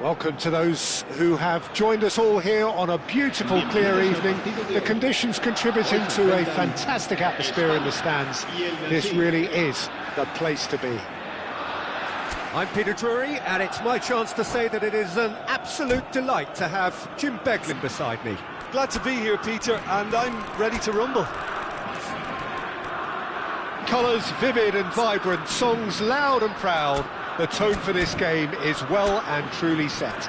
Welcome to those who have joined us all here on a beautiful, clear evening. The conditions contributing to a fantastic atmosphere in the stands. This really is the place to be. I'm Peter Drury, and it's my chance to say that it is an absolute delight to have Jim Beglin beside me. Glad to be here, Peter, and I'm ready to rumble. Colours vivid and vibrant, songs loud and proud. The tone for this game is well and truly set.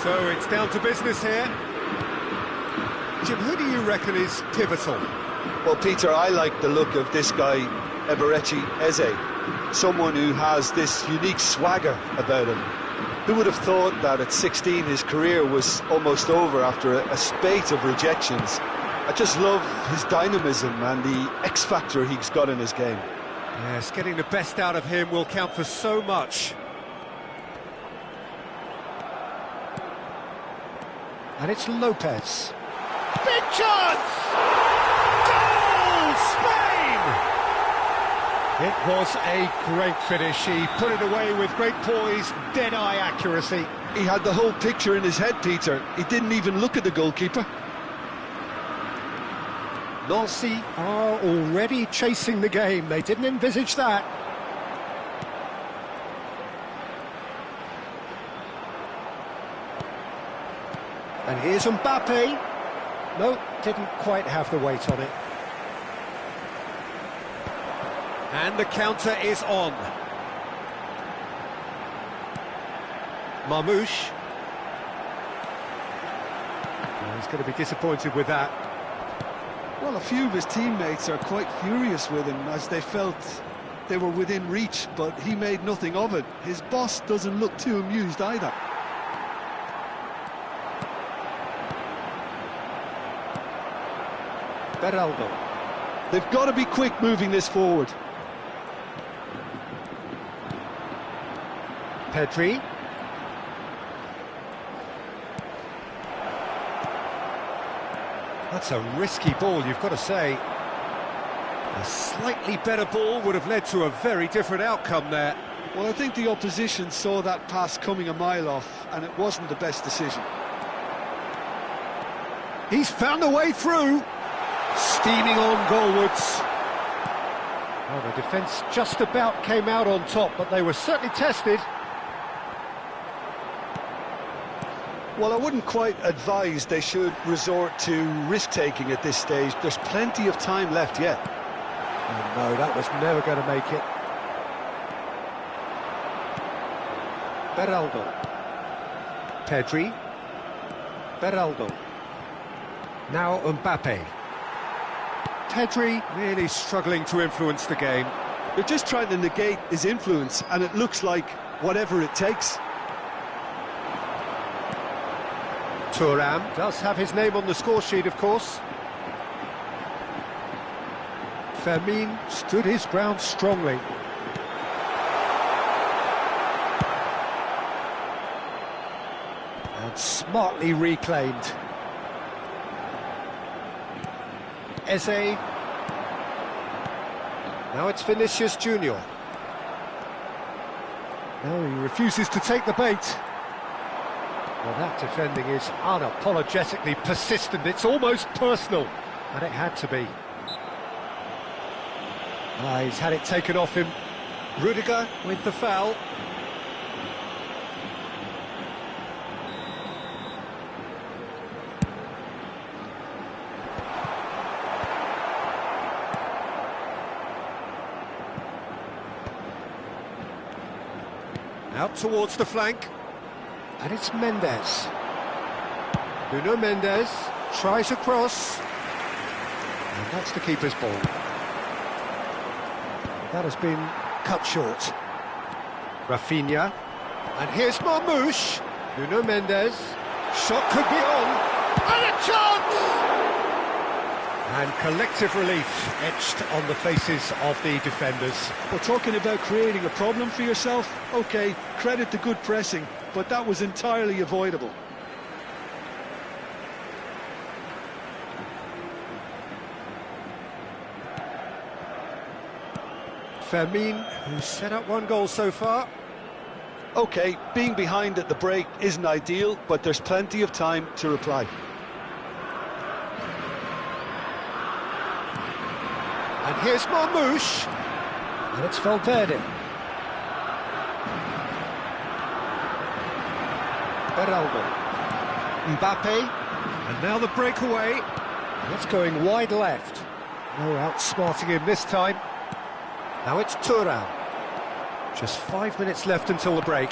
So it's down to business here. Jim, who do you reckon is pivotal? Well, Peter, I like the look of this guy, Eberechi Eze. Someone who has this unique swagger about him. Who would have thought that at 16 his career was almost over after a spate of rejections? I just love his dynamism and the X-factor he's got in his game. Yes, getting the best out of him will count for so much. And it's Lopez. Big chance! Goal! Spain! It was a great finish. He put it away with great poise, dead-eye accuracy. He had the whole picture in his head, Peter. He didn't even look at the goalkeeper. Nancy are already chasing the game. They didn't envisage that. And here's Mbappe. No, didn't quite have the weight on it. And the counter is on. Marmoush. Oh, he's going to be disappointed with that. Well, a few of his teammates are quite furious with him as they felt they were within reach, but he made nothing of it. His boss doesn't look too amused either. Beraldo. They've got to be quick moving this forward. Pedri. That's a risky ball, you've got to say. A slightly better ball would have led to a very different outcome there. Well, I think the opposition saw that pass coming a mile off, and it wasn't the best decision. He's found a way through. Steaming on goalwards. Well, the defence just about came out on top, but they were certainly tested. Well, I wouldn't quite advise they should resort to risk-taking at this stage. There's plenty of time left yet. Oh, no, that was never going to make it. Beraldo. Pedri. Beraldo. Now Mbappe. Pedri really struggling to influence the game. They're just trying to negate his influence, and it looks like whatever it takes. Thuram does have his name on the score sheet, of course. Fermin stood his ground strongly. And smartly reclaimed. Eze. Now it's Vinicius Junior. No, he refuses to take the bait. Well, that defending is unapologetically persistent. It's almost personal, and it had to be. He's had it taken off him. Rudiger with the foul. Out towards the flank. And it's Mendes. Nuno Mendes tries a cross. And that's the keeper's ball. That has been cut short. Rafinha. And here's Marmoush. Nuno Mendes. Shot could be on. And a chance! And collective relief etched on the faces of the defenders. We're talking about creating a problem for yourself. OK, credit to good pressing, but that was entirely avoidable. Fermin, who's set up one goal so far. OK, being behind at the break isn't ideal, but there's plenty of time to reply. And here's Marmoush. And it's Valverde. Beraldo. Mbappe. And now the breakaway. That's going wide left. No outsmarting him this time. Now it's Thuram. Just 5 minutes left until the break.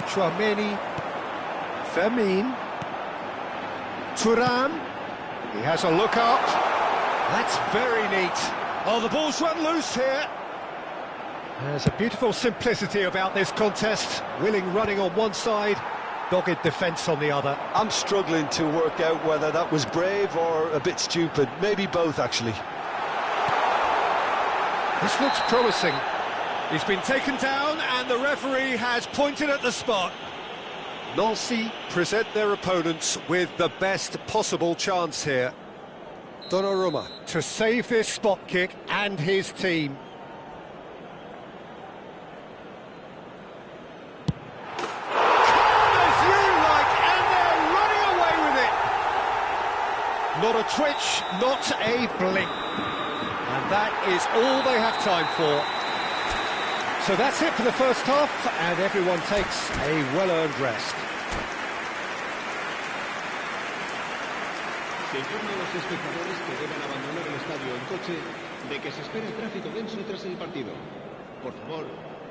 Tchouaméni. Fermin. Thuram. He has a look up. That's very neat. Oh, the ball's run loose here. There's a beautiful simplicity about this contest. Willing running on one side, dogged defence on the other. I'm struggling to work out whether that was brave or a bit stupid. Maybe both, actually. This looks promising. He's been taken down and the referee has pointed at the spot. Nancy present their opponents with the best possible chance here. Donnarumma to save this spot kick and his team. Calm as you like, and they're running away with it. Not a twitch, not a blink. And that is all they have time for. So that's it for the first half, and everyone takes a well-earned rest. Se informa a los espectadores que deben abandonar el estadio en coche de que se espera tráfico denso tras el partido. Por favor,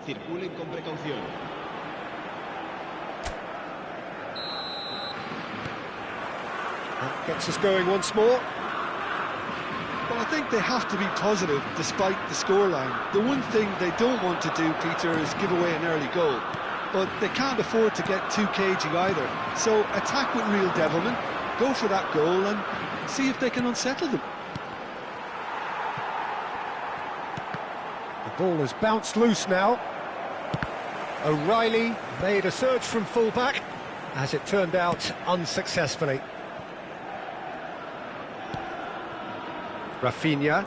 circulen con precaución. That gets us going once more. Well, I think they have to be positive despite the scoreline. The one thing they don't want to do, Peter, is give away an early goal. But they can't afford to get too cagey either. So attack with real devilment, go for that goal and see if they can unsettle them. The ball has bounced loose now. O'Reilly made a surge from fullback, as it turned out unsuccessfully. Rafinha.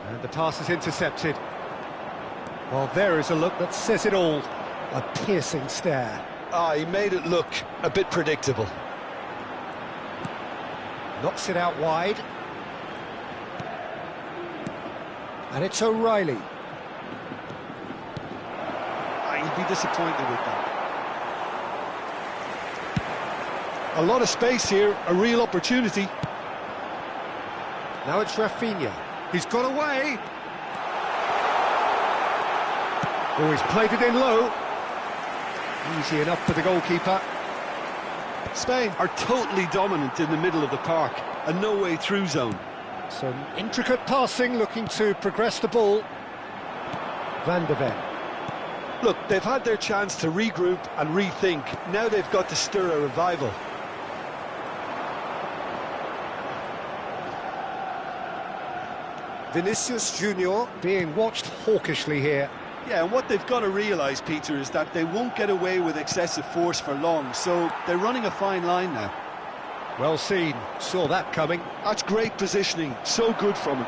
And the pass is intercepted. Well, there is a look that says it all. A piercing stare. He made it look a bit predictable. Knocks it out wide. And it's O'Reilly. You'd be disappointed with that. A lot of space here, a real opportunity. Now it's Rafinha. He's got away. Oh, he's played it in low. Easy enough for the goalkeeper. Spain are totally dominant in the middle of the park, a no-way through zone. Some intricate passing, looking to progress the ball. Van de Ven. Look, they've had their chance to regroup and rethink. Now they've got to stir a revival. Vinicius Junior being watched hawkishly here. Yeah, and what they've got to realise, Peter, is that they won't get away with excessive force for long, so they're running a fine line now. Well seen, saw that coming. That's great positioning, so good from him.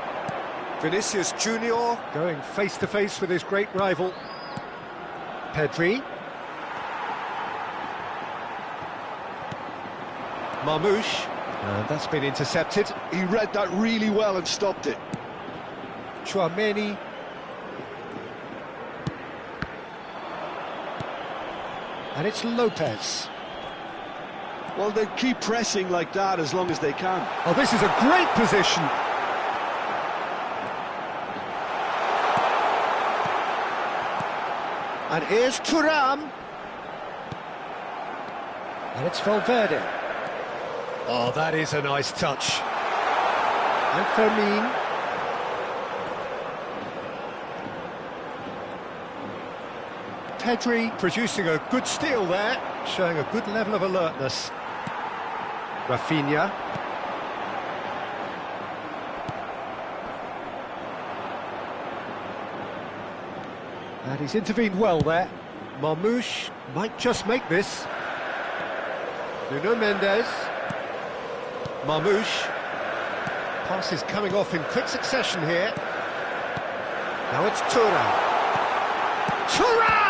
Vinicius Junior going face to face with his great rival. Pedri. Marmoush. And that's been intercepted. He read that really well and stopped it. Chouameni. And it's Lopez. Well, they keep pressing like that as long as they can. Oh, this is a great position. And here's Thuram. And it's Valverde. Oh, that is a nice touch. And Fermin. Pedri producing a good steal there, showing a good level of alertness. Rafinha. And he's intervened well there. Marmoush might just make this. Nuno Mendes. Marmoush. Passes coming off in quick succession here. Now it's Thuram. Thuram!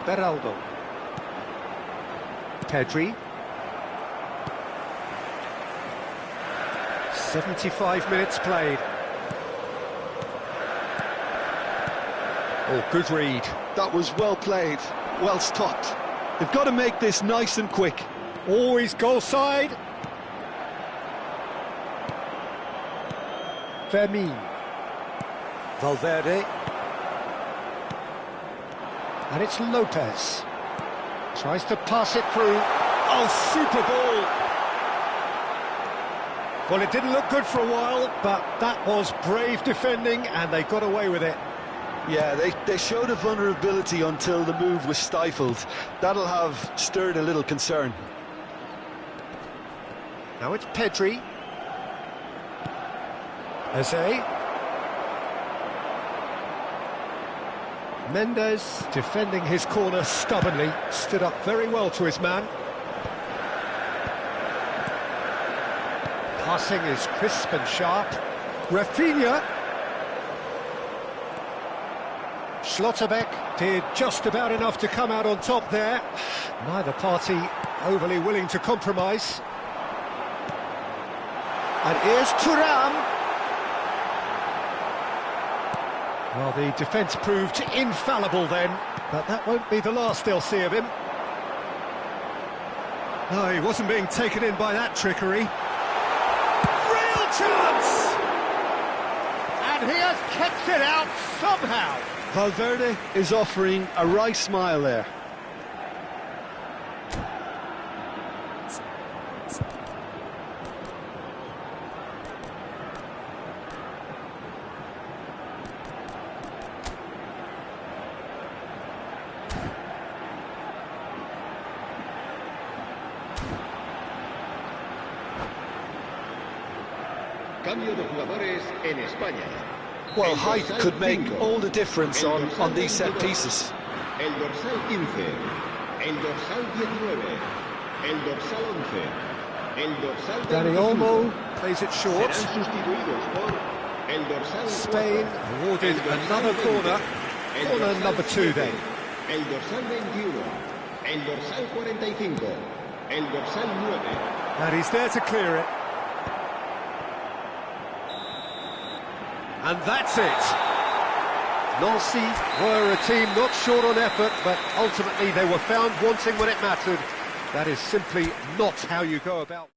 Beraldo. Pedri. 75 minutes played. Oh, good read. That was well played, well stopped. They've got to make this nice and quick. Always goal side. Fermin. Valverde. And it's Lopez. Tries to pass it through. Oh, super ball. Well, it didn't look good for a while, but that was brave defending, and they got away with it. Yeah, they showed a vulnerability until the move was stifled. That'll have stirred a little concern. Now it's Pedri. Eze. Mendes defending his corner stubbornly, stood up very well to his man. Passing is crisp and sharp. Rafinha. Schlotterbeck did just about enough to come out on top there. Neither party overly willing to compromise. And here's Thuram. Well, the defence proved infallible then, but that won't be the last they'll see of him. No, he wasn't being taken in by that trickery. Real chance! And he has kept it out somehow. Valverde is offering a wry smile there. Cambio de jugadores en España. Well, height could make all the difference on these set pieces. El dorsal 15, el dorsal 19, el dorsal 11, el dorsal 25. Dani Olmo plays it short. Serán sustituidos por el dorsal 4, Spain awarded another corner. Corner number 2 then. El dorsal 21, el dorsal 45, el dorsal 9. And he's there to clear it. And that's it. Nancy were a team not short on effort, but ultimately they were found wanting when it mattered. That is simply not how you go about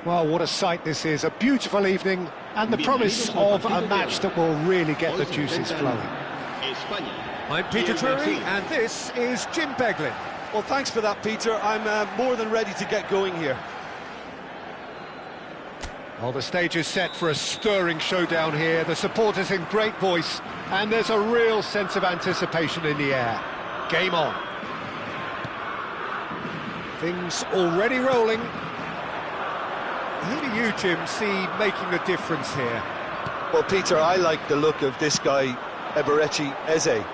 Well, what a sight this is. A beautiful evening and the promise of a match that will really get the juices flowing. I'm Peter Drury and this is Jim Beglin. Well, thanks for that, Peter. I'm more than ready to get going here. Well, the stage is set for a stirring showdown here. The supporters in great voice, and there's a real sense of anticipation in the air. Game on. Things already rolling. Who do you, Jim, see making the difference here? Well, Peter, I like the look of this guy, Eberechi Eze.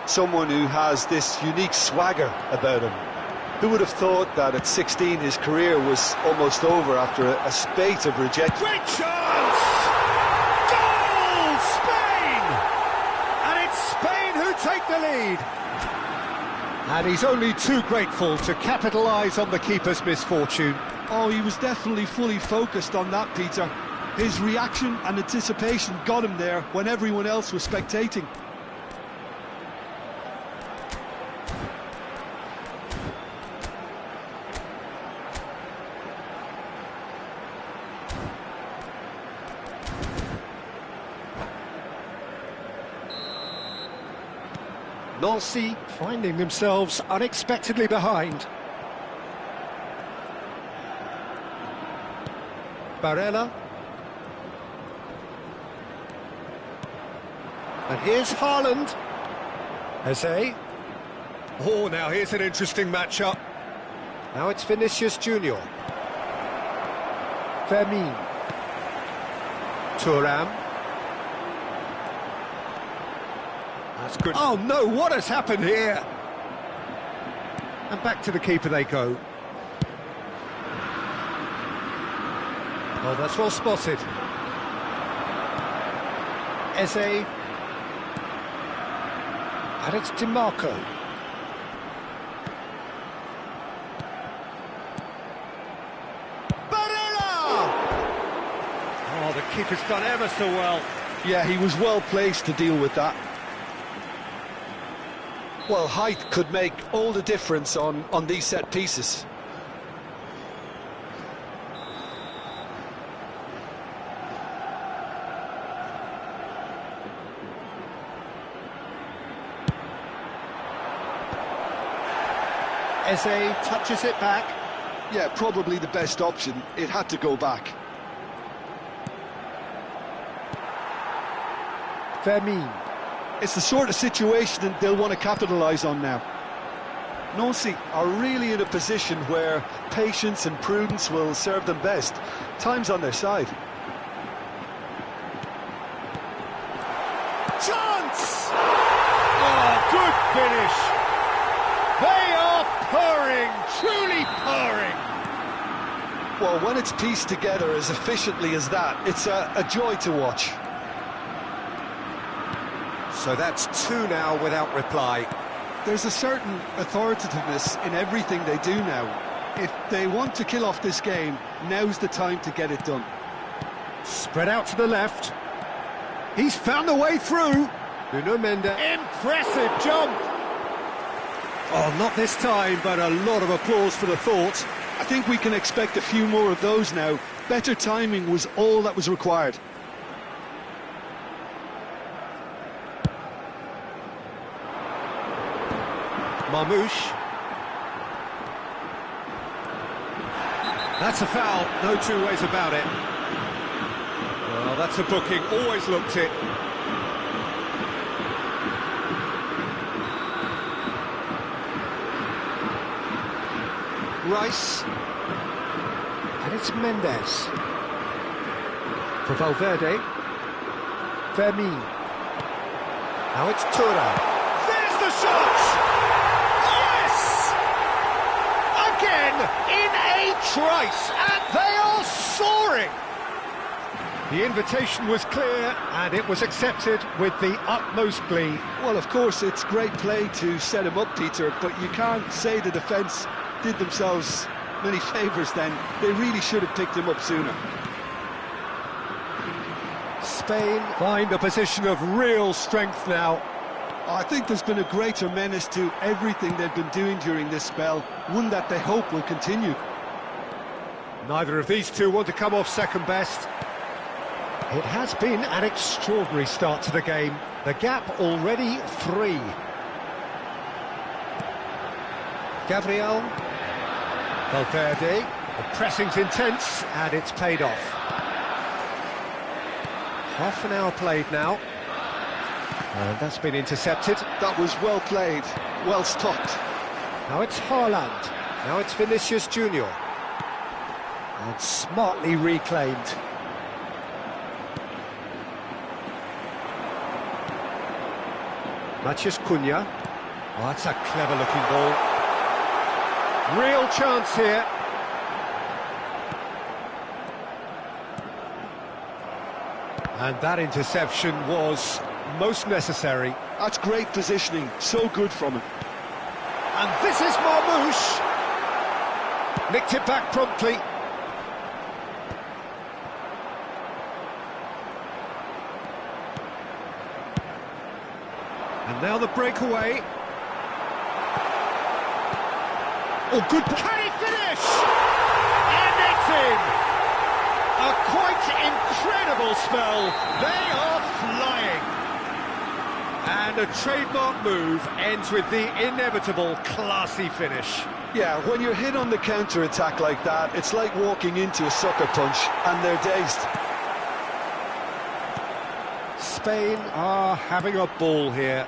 Someone who has this unique swagger about him. Who would have thought that at 16 his career was almost over after a spate of rejection? Great chance! Goal! Spain! And it's Spain who take the lead. And he's only too grateful to capitalise on the keeper's misfortune. Oh, he was definitely fully focused on that, Peter. His reaction and anticipation got him there when everyone else was spectating. Nancy finding themselves unexpectedly behind. Barella. And here's Haaland. Eze. Oh, now here's an interesting matchup. Now it's Vinicius Junior. Fermin. Thuram. That's good. Oh no, what has happened here? And back to the keeper they go. Oh, that's well spotted. Eze. And it's DiMarco. Barella! Oh, the keeper's done ever so well. Yeah, he was well placed to deal with that. Well, height could make all the difference on these set pieces. Eze touches it back. Yeah, probably the best option. It had to go back. Fermin. It's the sort of situation that they'll want to capitalise on now. Nancy are really in a position where patience and prudence will serve them best. Time's on their side. Chance! Oh, good finish! They are purring, truly purring! Well, when it's pieced together as efficiently as that, it's a joy to watch. So that's two now without reply. There's a certain authoritativeness in everything they do now. If they want to kill off this game, now's the time to get it done. Spread out to the left. He's found the way through. Nuno Mendes. Impressive jump. Oh, not this time, but a lot of applause for the thought. I think we can expect a few more of those now. Better timing was all that was required. Marmouche. That's a foul, no two ways about it. Well, that's a booking, always looked it. Rice. And it's Mendes. For Valverde. Fermin. Now it's Thuram. There's the shot! Yes! Again, in a trice, and they are soaring! The invitation was clear, and it was accepted with the utmost glee. Well, of course, it's great play to set him up, Peter, but you can't say the defence did themselves many favours then. They really should have picked him up sooner. Spain find a position of real strength now. I think there's been a greater menace to everything they've been doing during this spell, one that they hope will continue. Neither of these two want to come off second best. It has been an extraordinary start to the game. The gap already 3. Gabriel. Valverde. The pressing's intense, and it's paid off. Half an hour played now. And that's been intercepted. That was well played, well stopped. Now it's Haaland. Now it's Vinicius Junior. And smartly reclaimed. Matheus Cunha. Oh, that's a clever-looking ball. Real chance here. And that interception was most necessary. That's great positioning, so good from him. And this is Marmoush. Nicked it back promptly. And now the breakaway. Oh, good. Can he finish? And it's in. A quite incredible spell. They are flying. And a trademark move ends with the inevitable classy finish. Yeah, when you're hit on the counter-attack like that, it's like walking into a sucker punch, and they're dazed. Spain are having a ball here.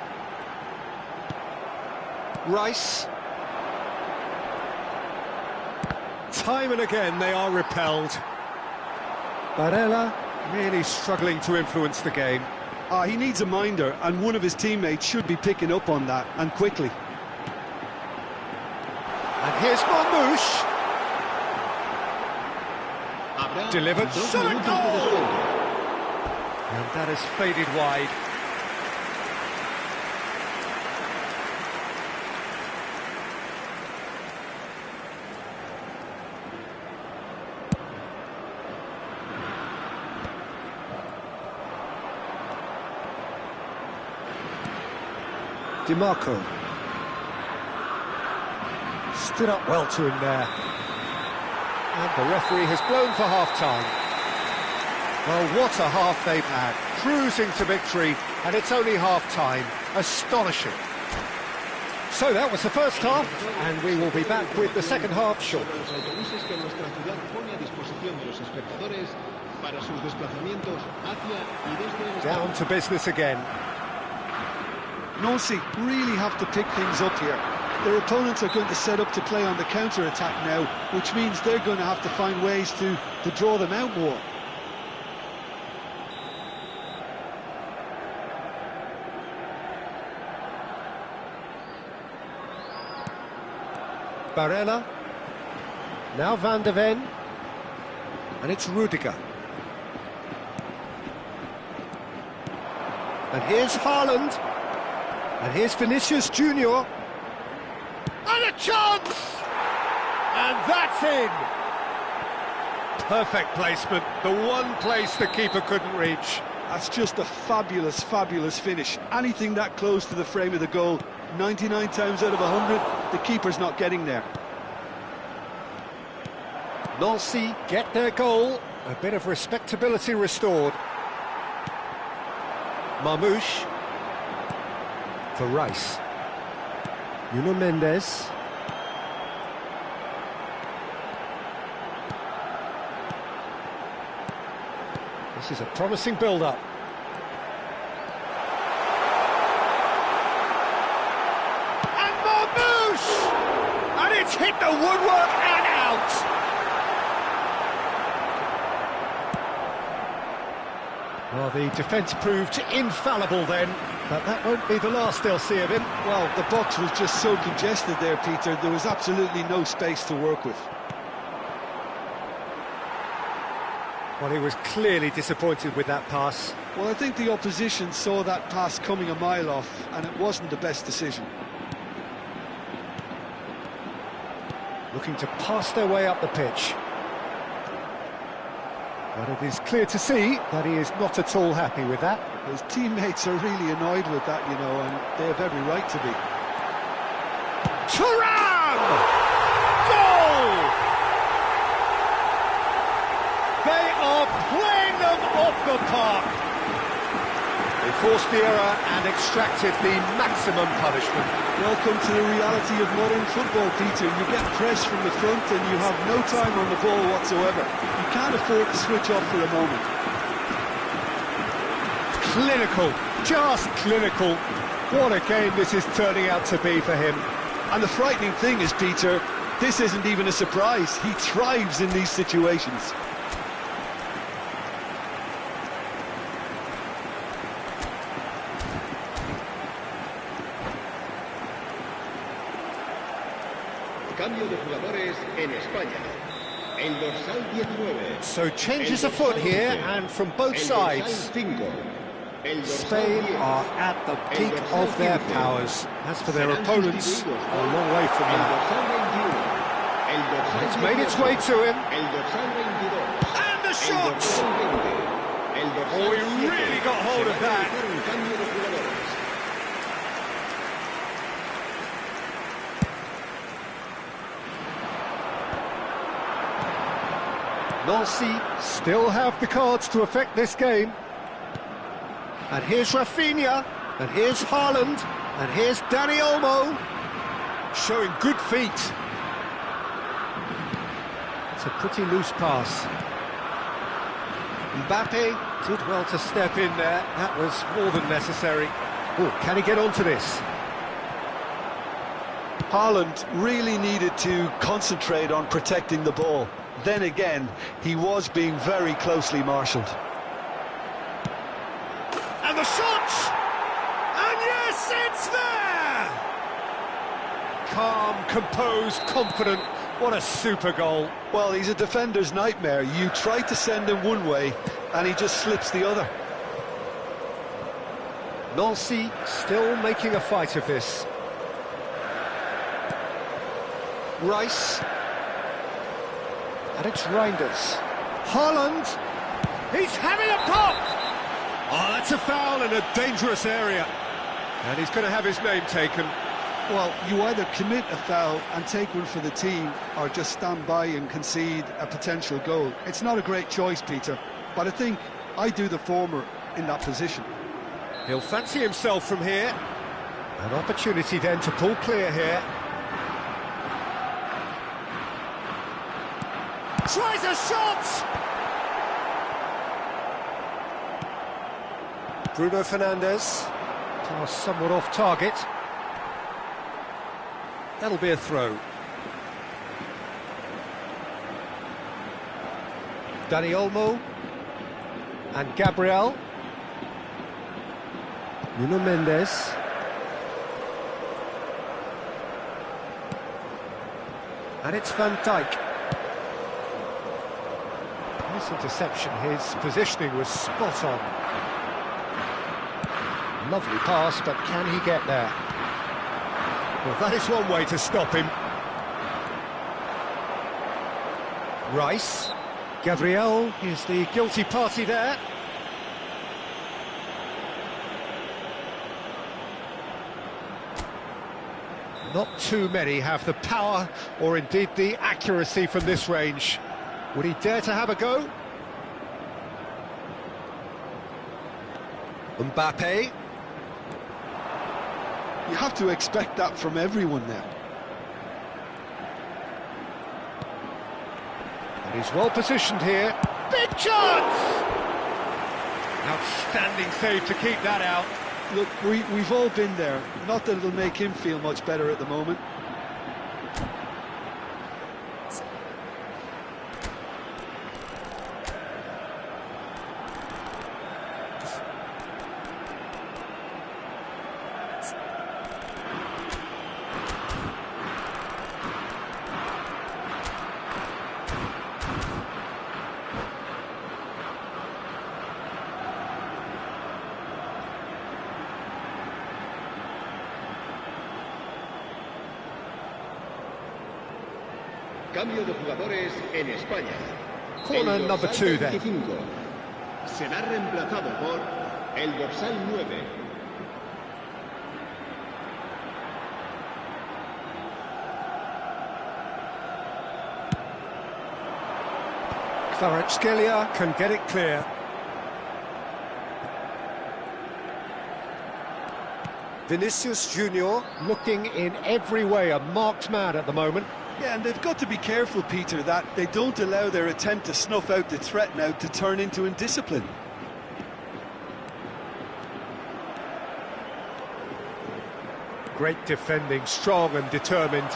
Rice. Time and again they are repelled. Barella really struggling to influence the game. He needs a minder, and one of his teammates should be picking up on that, and quickly. And here's Marmoush. Delivered. Shot a goal! And that has faded wide. Di Marco. Stood up well to him there. And the referee has blown for half-time. Well, what a half they've had. Cruising to victory, and it's only half-time. Astonishing. So that was the first half, and we will be back with the second half shortly. Down to business again. Nancy really have to pick things up here. Their opponents are going to set up to play on the counter-attack now, which means they're going to have to find ways to draw them out more. Barella. Now Van de Ven. And it's Rudiger. And here's Haaland. And here's Vinicius Junior. And a chance! And that's in! Perfect placement, the one place the keeper couldn't reach. That's just a fabulous, fabulous finish. Anything that close to the frame of the goal, 99 times out of 100, the keeper's not getting there. Nancy get their goal, a bit of respectability restored. Marmoush. For Rice. Nuno Mendes. This is a promising build-up. And Marmoush! And it's hit the woodwork and out! Well, the defence proved infallible then, but that won't be the last they'll see of him. Well, the box was just so congested there, Peter. There was absolutely no space to work with. Well, he was clearly disappointed with that pass. Well, I think the opposition saw that pass coming a mile off, and it wasn't the best decision. Looking to pass their way up the pitch. But it is clear to see that he is not at all happy with that. His teammates are really annoyed with that, you know, and they have every right to be. Thuram! Goal! playing them off the park. They forced the error and extracted the maximum punishment. Welcome to the reality of modern football, Peter. You get press from the front and you have no time on the ball whatsoever. You can't afford to switch off for a moment. Clinical, just clinical. What a game this is turning out to be for him. And the frightening thing is, Peter, this isn't even a surprise. He thrives in these situations. Cambio de jugadores en España. El dorsal 19. So changes afoot here, and from both sides. Spain are at the peak of their powers. As for their opponents, a long way from that. It's made its way to him. And the shot! Oh, he really got hold of that. Nancy still have the cards to affect this game. And here's Rafinha, and here's Haaland, and here's Dani Olmo, showing good feet. It's a pretty loose pass. Mbappe did well to step in there. That was more than necessary. Oh, can he get onto this? Haaland really needed to concentrate on protecting the ball. Then again, he was being very closely marshalled. And the shot! And yes, it's there! Calm, composed, confident. What a super goal. Well, he's a defender's nightmare. You try to send him one way, and he just slips the other. Nancy still making a fight of this. Rice. And it's Reinders. Haaland. He's having a pop! Oh, that's a foul in a dangerous area. And he's going to have his name taken. Well, you either commit a foul and take one for the team, or just stand by and concede a potential goal. It's not a great choice, Peter, but I think I do the former in that position. He'll fancy himself from here. An opportunity then to pull clear here. Tries a shot! Bruno Fernandes. Pass somewhat off target. That'll be a throw. Dani Olmo. And Gabriel. Nuno Mendes. And it's Van Dijk. Nice interception. His positioning was spot on. Lovely pass, but can he get there? Well, that is one way to stop him. Rice. Gabriel is the guilty party there. Not too many have the power or indeed the accuracy from this range. Would he dare to have a go? Mbappe. You have to expect that from everyone now. And he's well positioned here. Big chance! Outstanding save to keep that out. Look, we've all been there. Not that it'll make him feel much better at the moment. Cambio de jugadores en España. Corner El number dorsal 2 then. 25 será reemplazado por el dorsal 9. Kvaratskhelia can get it clear. Vinicius Junior looking in every way a marked man at the moment. Yeah, and they've got to be careful, Peter, that they don't allow their attempt to snuff out the threat now to turn into indiscipline. Great defending, strong and determined.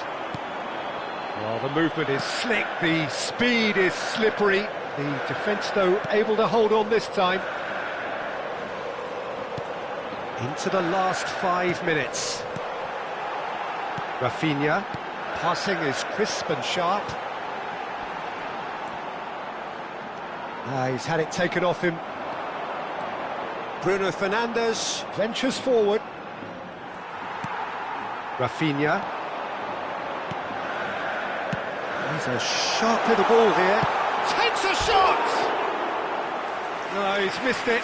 Well, the movement is slick, the speed is slippery. The defence, though, able to hold on this time. Into the last 5 minutes. Rafinha, passing is crisp and sharp. He's had it taken off him. Bruno Fernandes ventures forward. Rafinha. He's a sharp little ball here. Takes a shot! No, he's missed it.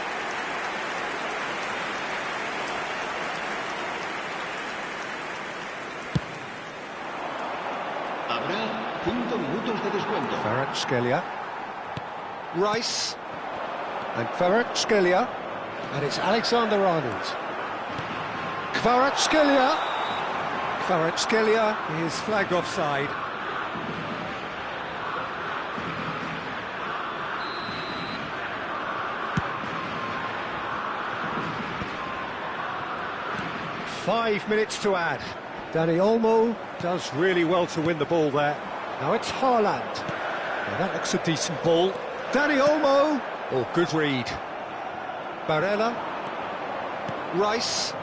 Habrá 5 minutos de descuento. Kvaratskhelia. Rice. And Kvaratskhelia. And it's Alexander Arnold. Kvaratskhelia. Kvaratskhelia is flagged offside. Five minutes to add. Dani Olmo does really well to win the ball there. Now it's Haaland. Now that looks a decent ball. Dani Olmo. Oh, good read. Barella. Rice.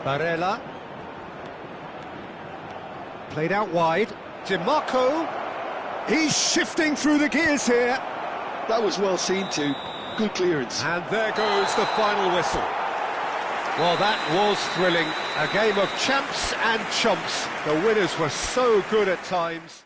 Barella. Played out wide. DiMarco. He's shifting through the gears here. That was well seen too. Good clearance. And there goes the final whistle. Well, that was thrilling. A game of champs and chumps. The winners were so good at times.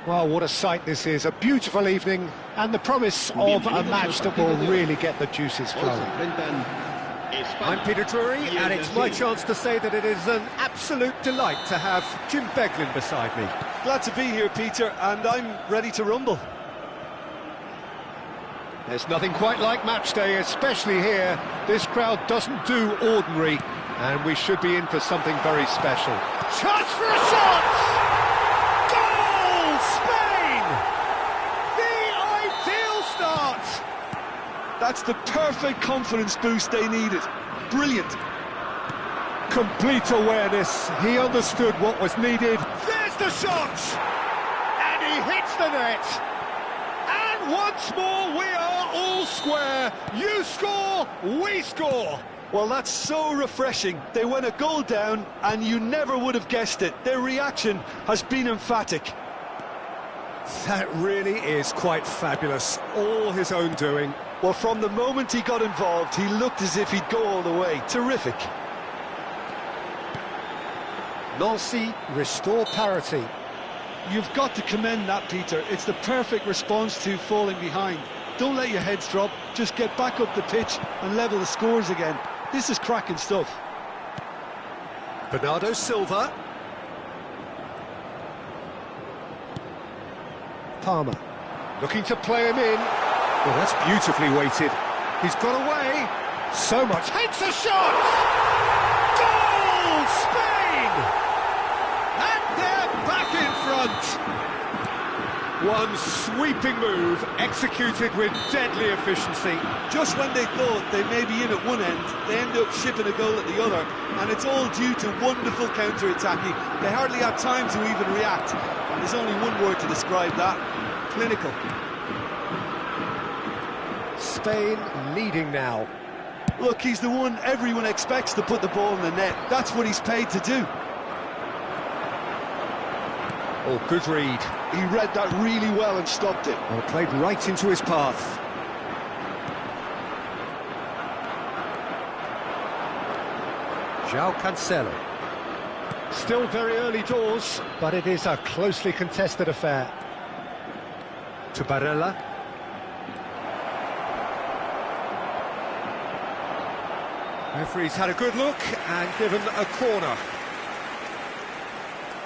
Well, what a sight this is. A beautiful evening and the promise of a match that will really get the juices flowing. I'm Peter Drury, and it's my chance to say that it is an absolute delight to have Jim Beglin beside me. Glad to be here, Peter, and I'm ready to rumble. There's nothing quite like match day, especially here. This crowd doesn't do ordinary, and we should be in for something very special. Chance for a shot! Goal! Spain! The ideal start! That's the perfect confidence boost they needed. Brilliant. Complete awareness. He understood what was needed. There's the shot! And he hits the net! And once more we are all square. You score, we score. Well, that's so refreshing. They went a goal down and you never would have guessed it. Their reaction has been emphatic. That really is quite fabulous. All his own doing. Well, from the moment he got involved, he looked as if he'd go all the way. Terrific. Nancy restore parity. You've got to commend that, Peter. It's the perfect response to falling behind. Don't let your heads drop. Just get back up the pitch and level the scores again. This is cracking stuff. Bernardo Silva. Palmer looking to play him in. Well, that's beautifully weighted. He's got away. So much. Hits a shot! Goal! Spain! And they're back in front. One sweeping move, executed with deadly efficiency. Just when they thought they may be in at one end, they end up shipping a goal at the other, and it's all due to wonderful counter-attacking. They hardly had time to even react. There's only one word to describe that: clinical. Spain leading now. Look, he's the one everyone expects to put the ball in the net. That's what he's paid to do. Oh, good read. He read that really well and stopped it. Well, played right into his path. João Cancelo. Still very early doors, but it is a closely contested affair. To Barella. Referee's had a good look and given a corner.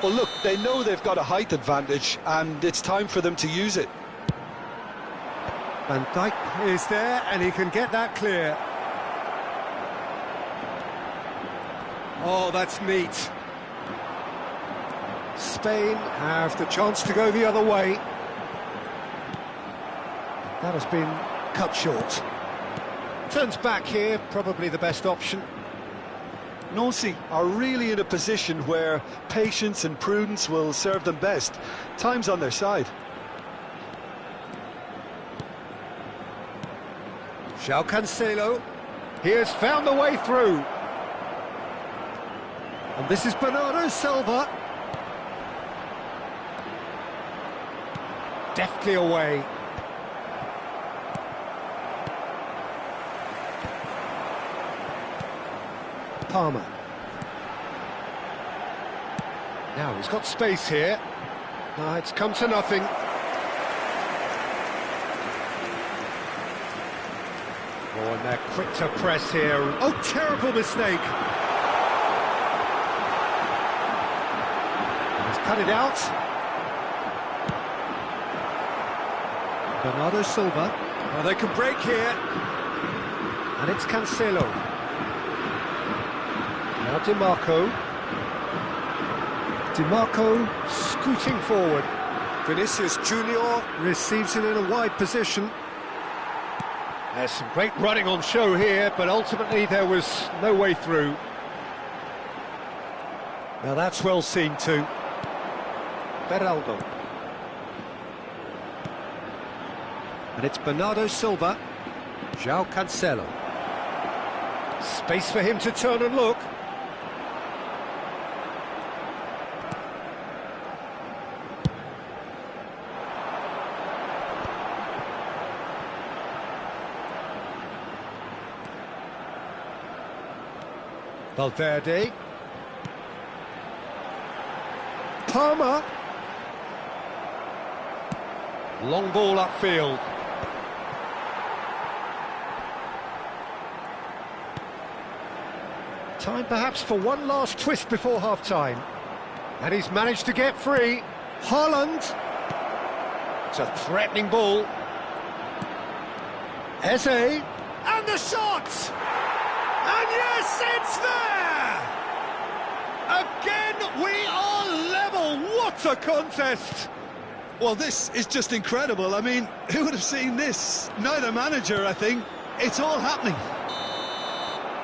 Well, look, they know they've got a height advantage, and it's time for them to use it. Van Dijk is there, and he can get that clear. Oh, that's neat. Spain have the chance to go the other way. That has been cut short. Turns back here, probably the best option. Nancy are really in a position where patience and prudence will serve them best. Time's on their side. João Cancelo. He has found the way through. And this is Bernardo Silva. Deftly away. Palmer. Now he's got space here. It's come to nothing. Oh, and they're quick to press here. Oh, terrible mistake. He's cut it out. Bernardo Silva. Oh, they can break here. And it's Cancelo. Now DiMarco. DiMarco scooting forward. Vinicius Junior receives it in a wide position. There's some great running on show here, but ultimately there was no way through. Now that's well seen too. Beraldo. And it's Bernardo Silva. João Cancelo. Space for him to turn and look. Valverde. Long ball upfield. Time perhaps for one last twist before half-time. And he's managed to get free. Haaland. It's a threatening ball. Eze. And the shot! And yes, it's there! Again, we are level. What a contest! Well, this is just incredible. I mean, who would have seen this? Neither manager, I think. It's all happening.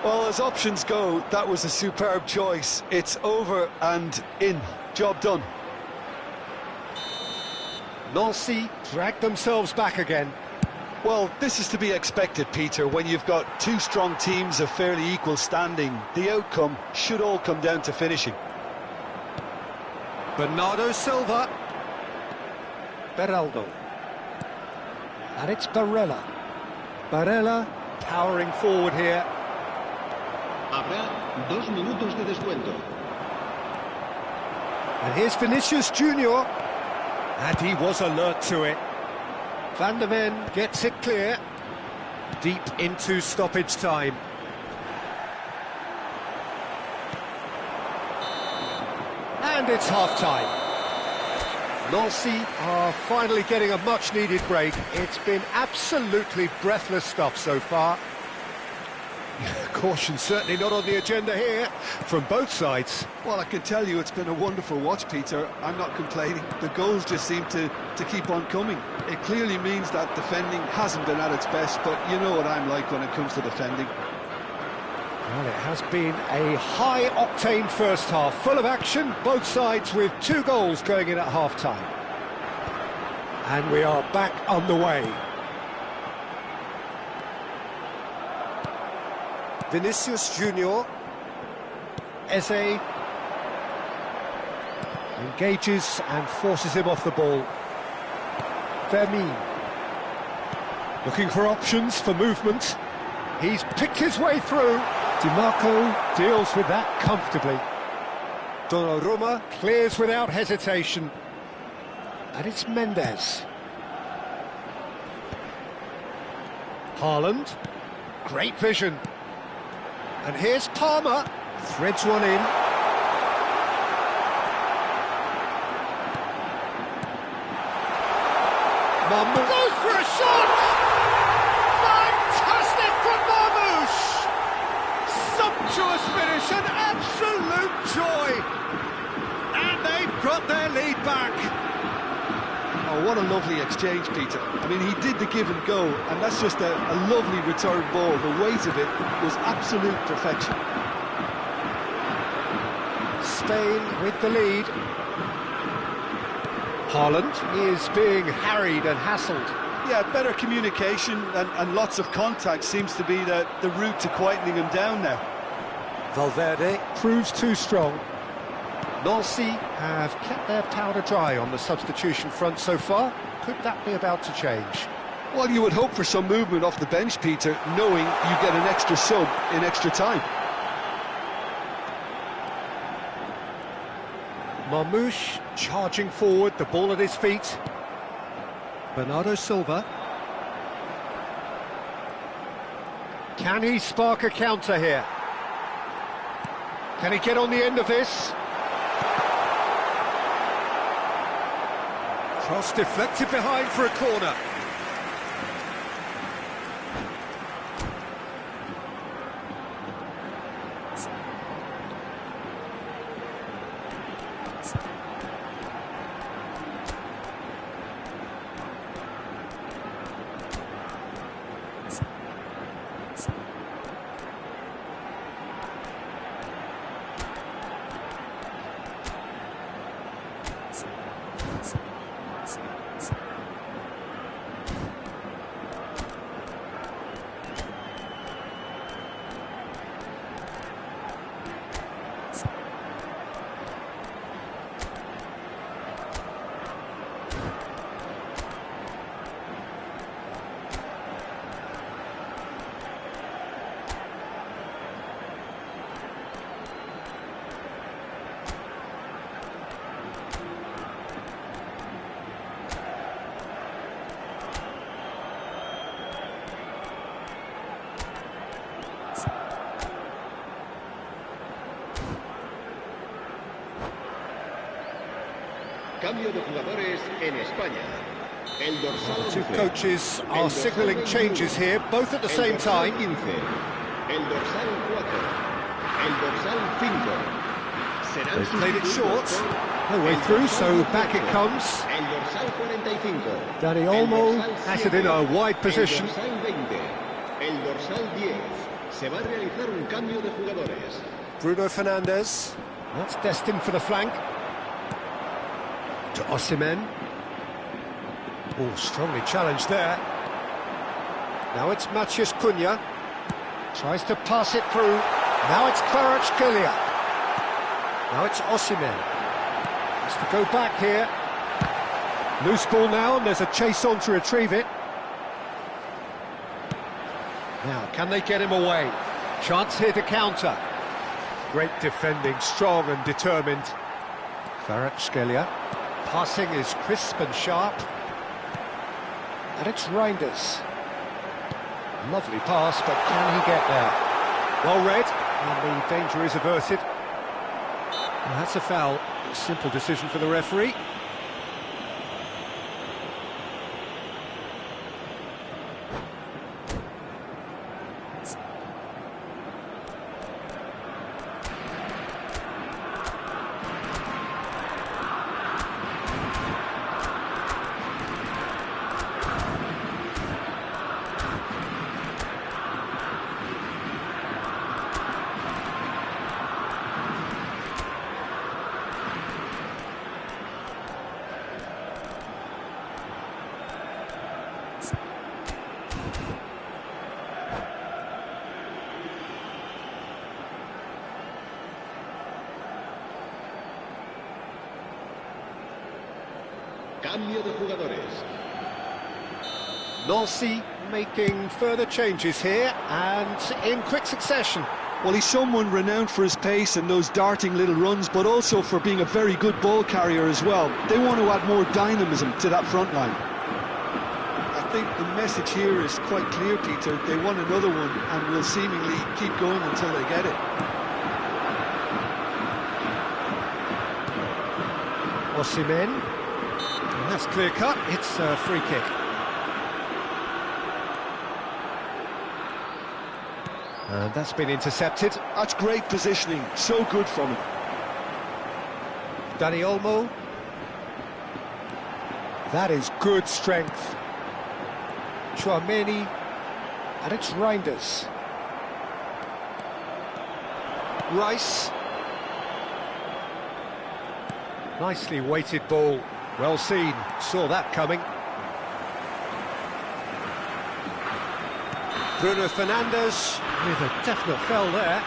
Well, as options go, that was a superb choice. It's over and in. Job done. Nancy dragged themselves back again. Well, this is to be expected, Peter. When you've got two strong teams of fairly equal standing, the outcome should all come down to finishing. Bernardo Silva. Beraldo. And it's Barella. Barella powering forward here. Habrá 2 minutos de descuento. And here's Vinicius Junior. And he was alert to it. Van der Ven gets it clear. Deep into stoppage time. And it's half-time. Nancy are finally getting a much-needed break. It's been absolutely breathless stuff so far. Caution certainly not on the agenda here from both sides. Well, I can tell you it's been a wonderful watch, Peter. I'm not complaining. The goals just seem to keep on coming. It clearly means that defending hasn't been at its best, but you know what I'm like when it comes to defending. Well, it has been a high-octane first half, full of action, both sides with 2 goals going in at half-time. And we are back underway. Vinicius Junior. Eze engages and forces him off the ball. Fermin looking for options for movement. He's picked his way through. Dimarco deals with that comfortably. Donnarumma clears without hesitation. And it's Mendes. Haaland. Great vision. And here's Palmer, threads one in. Marmoush goes for a shot! Fantastic from Marmoush! Sumptuous finish, an absolute joy! And they've got their lead back. Oh, what a lovely exchange, Peter. I mean, he did the give and go, and that's just a lovely return ball. The weight of it was absolute perfection. Spain with the lead. Haaland is being harried and hassled. Yeah, better communication and lots of contact seems to be the route to quietening him down now. Valverde proves too strong. Nancy have kept their powder dry on the substitution front so far. Could that be about to change? Well, you would hope for some movement off the bench, Peter, knowing you get an extra sub in extra time. Marmoush charging forward, the ball at his feet. Bernardo Silva. Can he spark a counter here? Can he get on the end of this? Cross deflected behind for a corner. Cambio de jugadores en España. El dorsal Two 11. coaches El are dorsal signalling 21. changes here, both at the El same dorsal time. 15. El dorsal 4. El dorsal 5. Serán They've played it sustituidos short. por No way el through, dorsal so back 18. it comes. El dorsal 45. Dani El Olmo dorsal has it in 7. a wide position. El dorsal 20. El dorsal 10. Se va a realizar un cambio de jugadores. Bruno Fernandes. That's destined for the flank. To Osimhen. Oh, strongly challenged there. Now it's Matheus Cunha. Tries to pass it through. Now it's Kvaratskhelia. Now it's Osimhen. Has to go back here. Loose ball now, and there's a chase on to retrieve it. Now, can they get him away? Chance here to counter. Great defending, strong and determined. Kvaratskhelia. Passing is crisp and sharp. And it's Reinders. Lovely pass, but can he get there? Well read, and the danger is averted. Well, that's a foul. A simple decision for the referee. Cambio de jugadores. Nancy making further changes here, and in quick succession. Well, he's someone renowned for his pace and those darting little runs, but also for being a very good ball carrier as well. They want to add more dynamism to that front line. I think the message here is quite clear, Peter. They want another one and will seemingly keep going until they get it. Osimhen. That's clear cut. It's a free kick. And that's been intercepted. That's great positioning. So good from him. Dani Olmo. That is good strength. Tchouaméni. And it's Reinders. Rice. Nicely weighted ball. Well seen. Saw that coming. Bruno Fernandes with a definite foul there.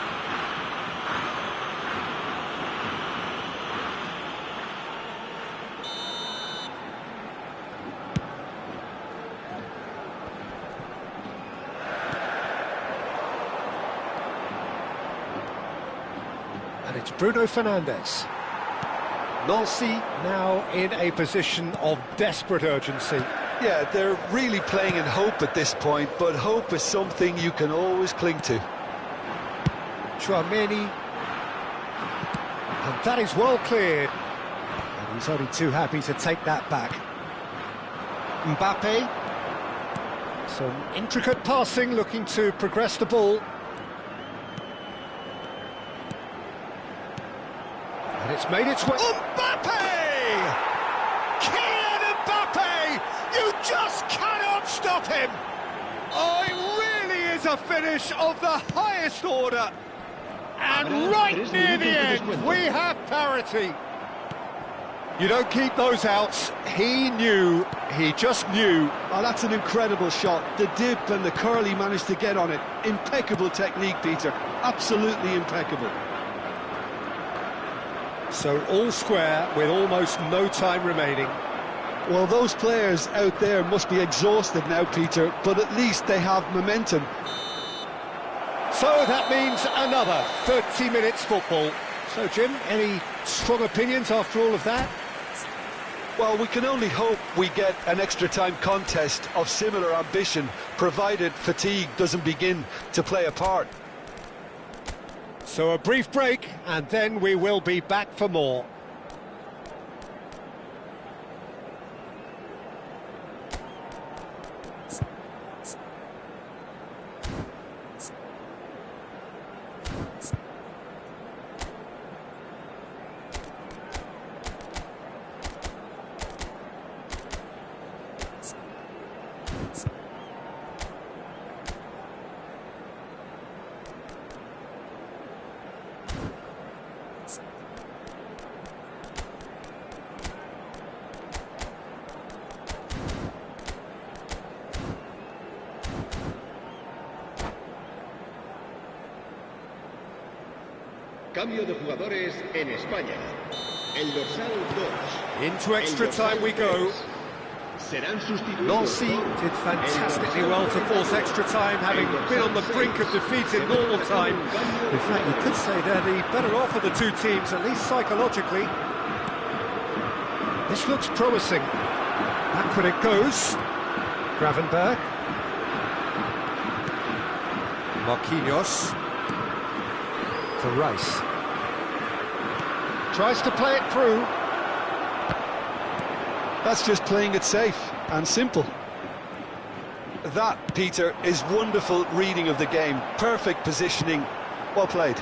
And it's Bruno Fernandes. Nancy now in a position of desperate urgency. Yeah, they're really playing in hope at this point, but hope is something you can always cling to. Tchouaméni. And that is well cleared. And he's only too happy to take that back. Mbappe. Some intricate passing, looking to progress the ball. And it's made its way... Mbappe! Kylian Mbappe! You just cannot stop him! Oh, it really is a finish of the highest order. And right near the end, we have parity. You don't keep those outs. He knew, he just knew. Oh, that's an incredible shot. The dip and the curl he managed to get on it. Impeccable technique, Peter. Absolutely impeccable. So all square with almost no time remaining. Well, those players out there must be exhausted now, Peter, but at least they have momentum. So that means another 30 minutes football. So, Jim, any strong opinions after all of that? Well, we can only hope we get an extra time contest of similar ambition, provided fatigue doesn't begin to play a part. So a brief break, and then we will be back for more. Cambio de jugadores en España. El dorsal 2. Into extra time we go. Serán sustituidos. Nancy did fantastically well to force extra time, having been on the brink of defeat in normal time. In fact, you could say they're the better off of the two teams, at least psychologically. This looks promising. Backward it goes. Gravenberg. Marquinhos. To Rice. Tries to play it through. That's just playing it safe and simple. That, Peter, is wonderful reading of the game. Perfect positioning. Well played.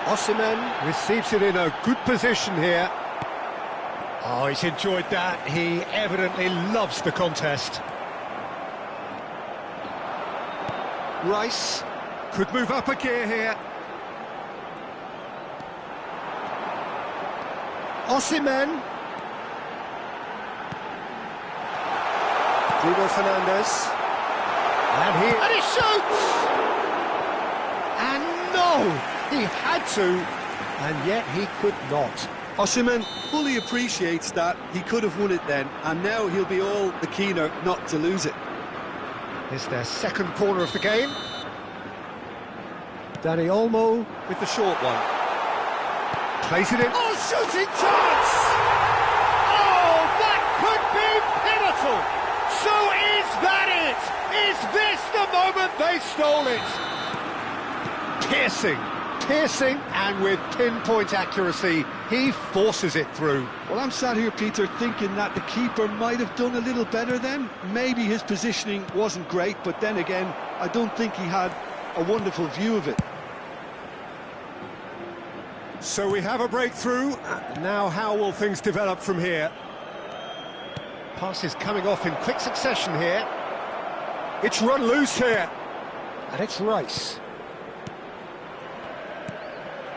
Osimhen receives it in a good position here. Oh, he's enjoyed that. He evidently loves the contest. Rice could move up a gear here. Osimhen. Bruno Fernandes. And he shoots! And no! He had to, and yet he could not. Osimhen fully appreciates that he could have won it then, and now he'll be all the keener not to lose it. It's their second corner of the game. Dani Olmo with the short one. Plays it in. Oh, shooting chance! Oh, that could be pivotal! So is that it? Is this the moment they stole it? Piercing, and with pinpoint accuracy, he forces it through. Well, I'm sat here, Peter, thinking that the keeper might have done a little better then. Maybe his positioning wasn't great, but then again, I don't think he had a wonderful view of it. So we have a breakthrough. Now how will things develop from here? Passes coming off in quick succession here. It's run loose here. And it's Rice.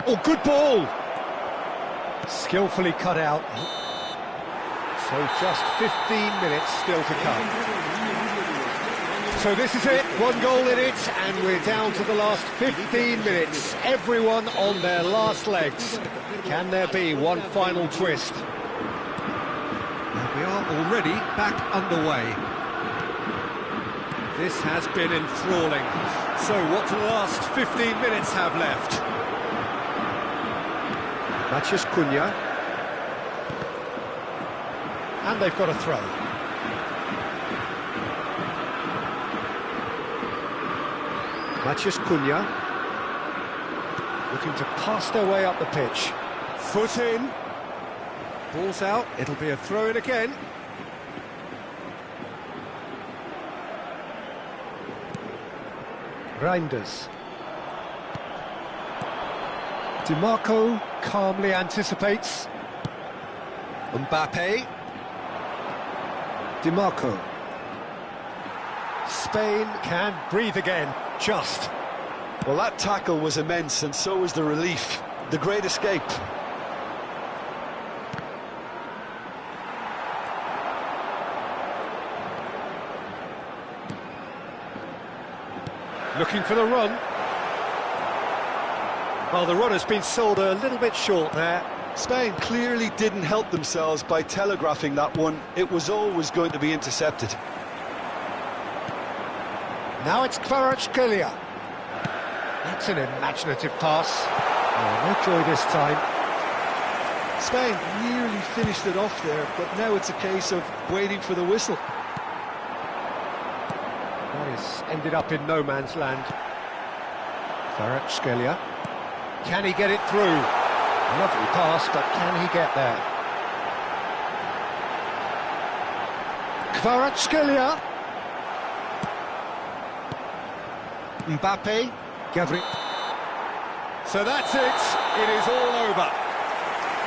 Oh, good ball! Skillfully cut out. So just 15 minutes still to come. So this is it, 1 goal in it, and we're down to the last 15 minutes. Everyone on their last legs. Can there be one final twist? And we are already back underway. This has been enthralling. So what do the last 15 minutes have left? Matheus Cunha. And they've got a throw. Matheus Cunha. Looking to pass their way up the pitch. Foot in. Ball's out. It'll be a throw in again. Reinders. DiMarco calmly anticipates. Mbappe. DiMarco. Spain can breathe again, just. Well, that tackle was immense, and so was the relief. The great escape. Looking for the run. Well, the run has been sold a little bit short there. Spain clearly didn't help themselves by telegraphing that one. It was always going to be intercepted. Now it's Kvaratskhelia. That's an imaginative pass. Oh, no joy this time. Spain nearly finished it off there, but now it's a case of waiting for the whistle. That has ended up in no man's land. Kvaratskhelia. Can he get it through? Lovely pass, but can he get there? Kvaratskhelia. Mbappe. Gabriel. So that's it. It is all over.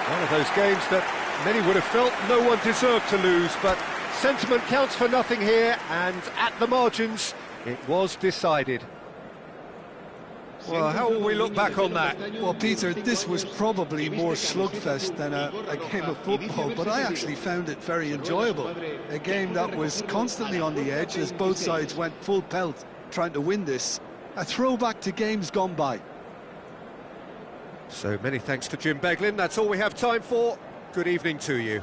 One of those games that many would have felt no one deserved to lose, but sentiment counts for nothing here, and at the margins, it was decided. Well, how will we look back on that? Well, Peter, this was probably more slugfest than a game of football, but I actually found it very enjoyable. A game that was constantly on the edge as both sides went full pelt trying to win this. A throwback to games gone by. So many thanks to Jim Beglin. That's all we have time for. Good evening to you.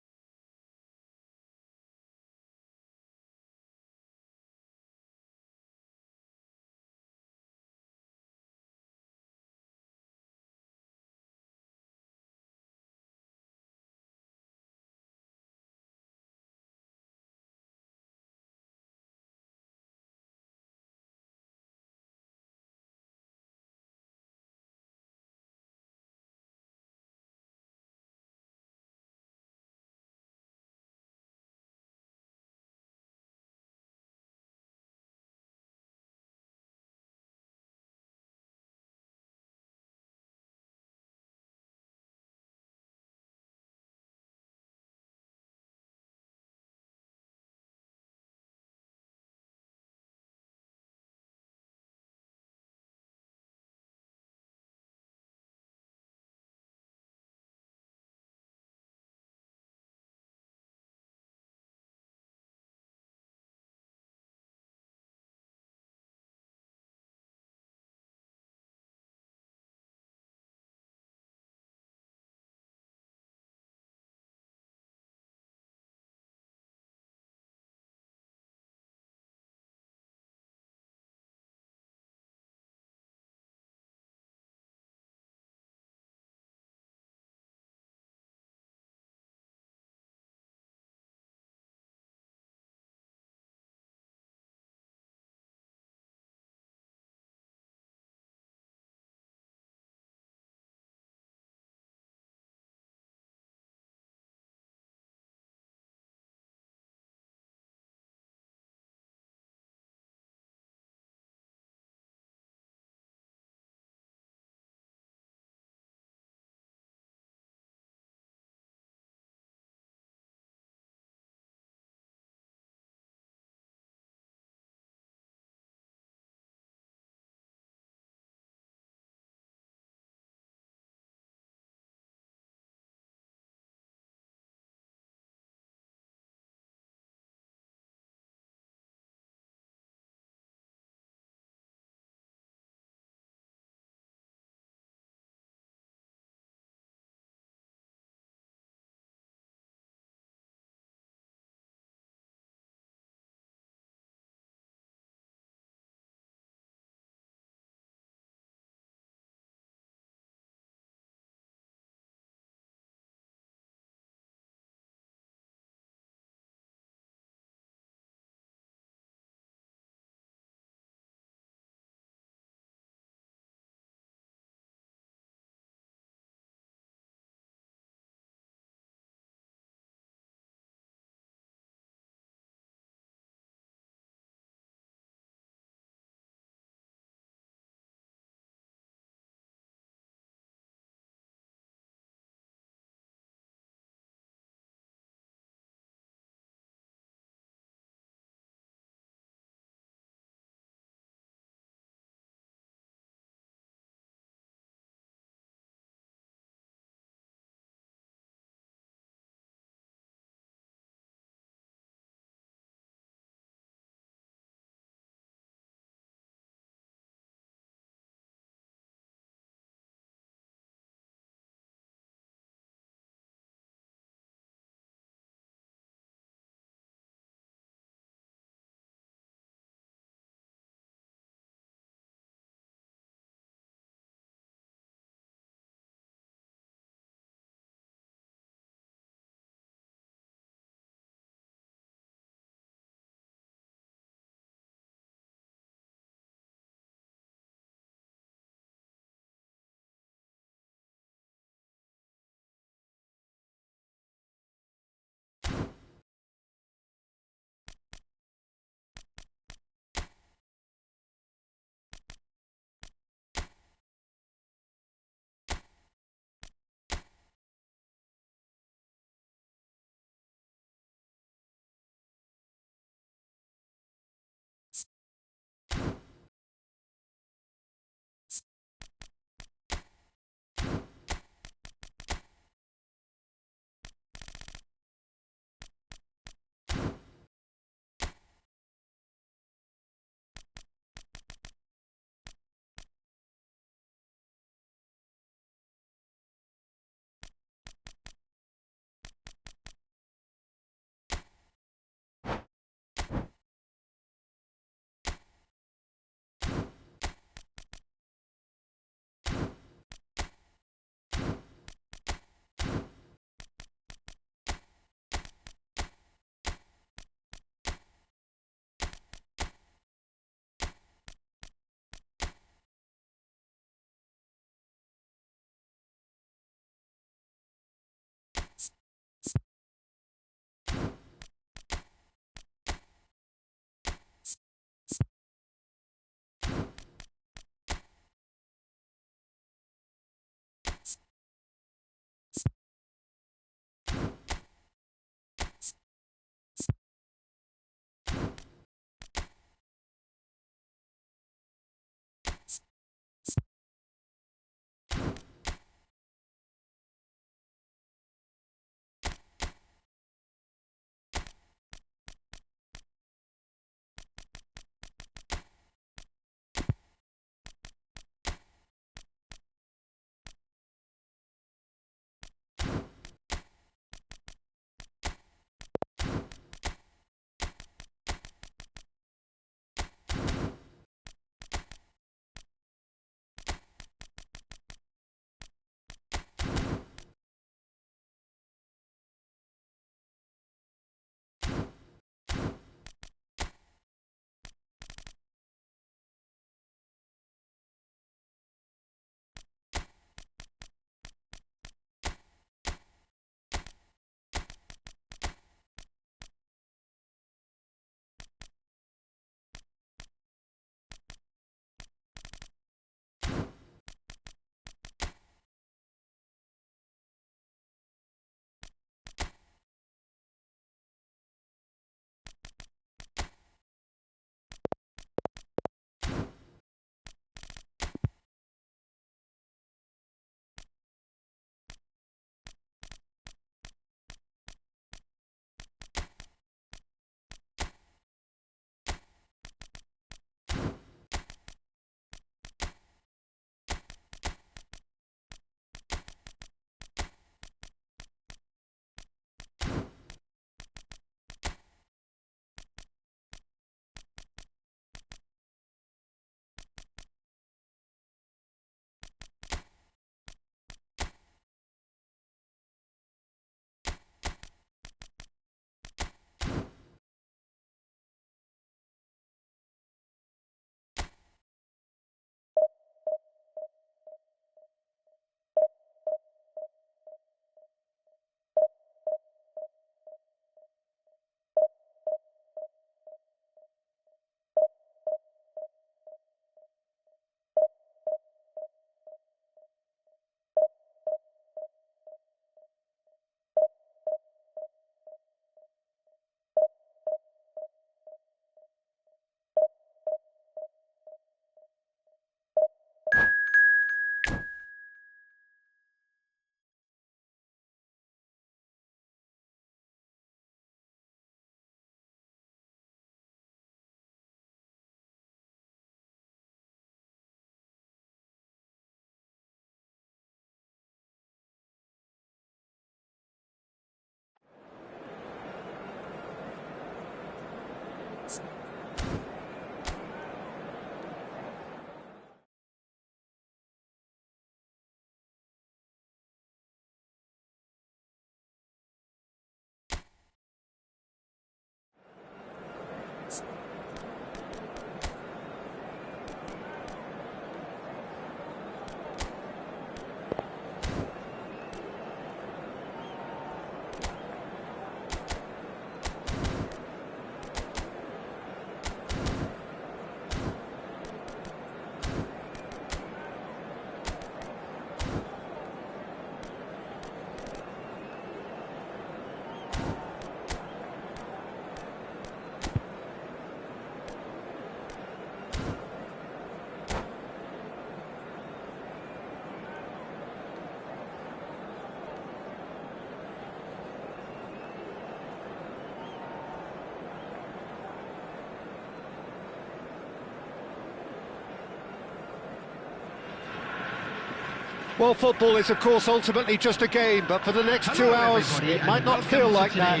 Well, football is, of course, ultimately just a game, but for the next 2 hours, it might not feel like that.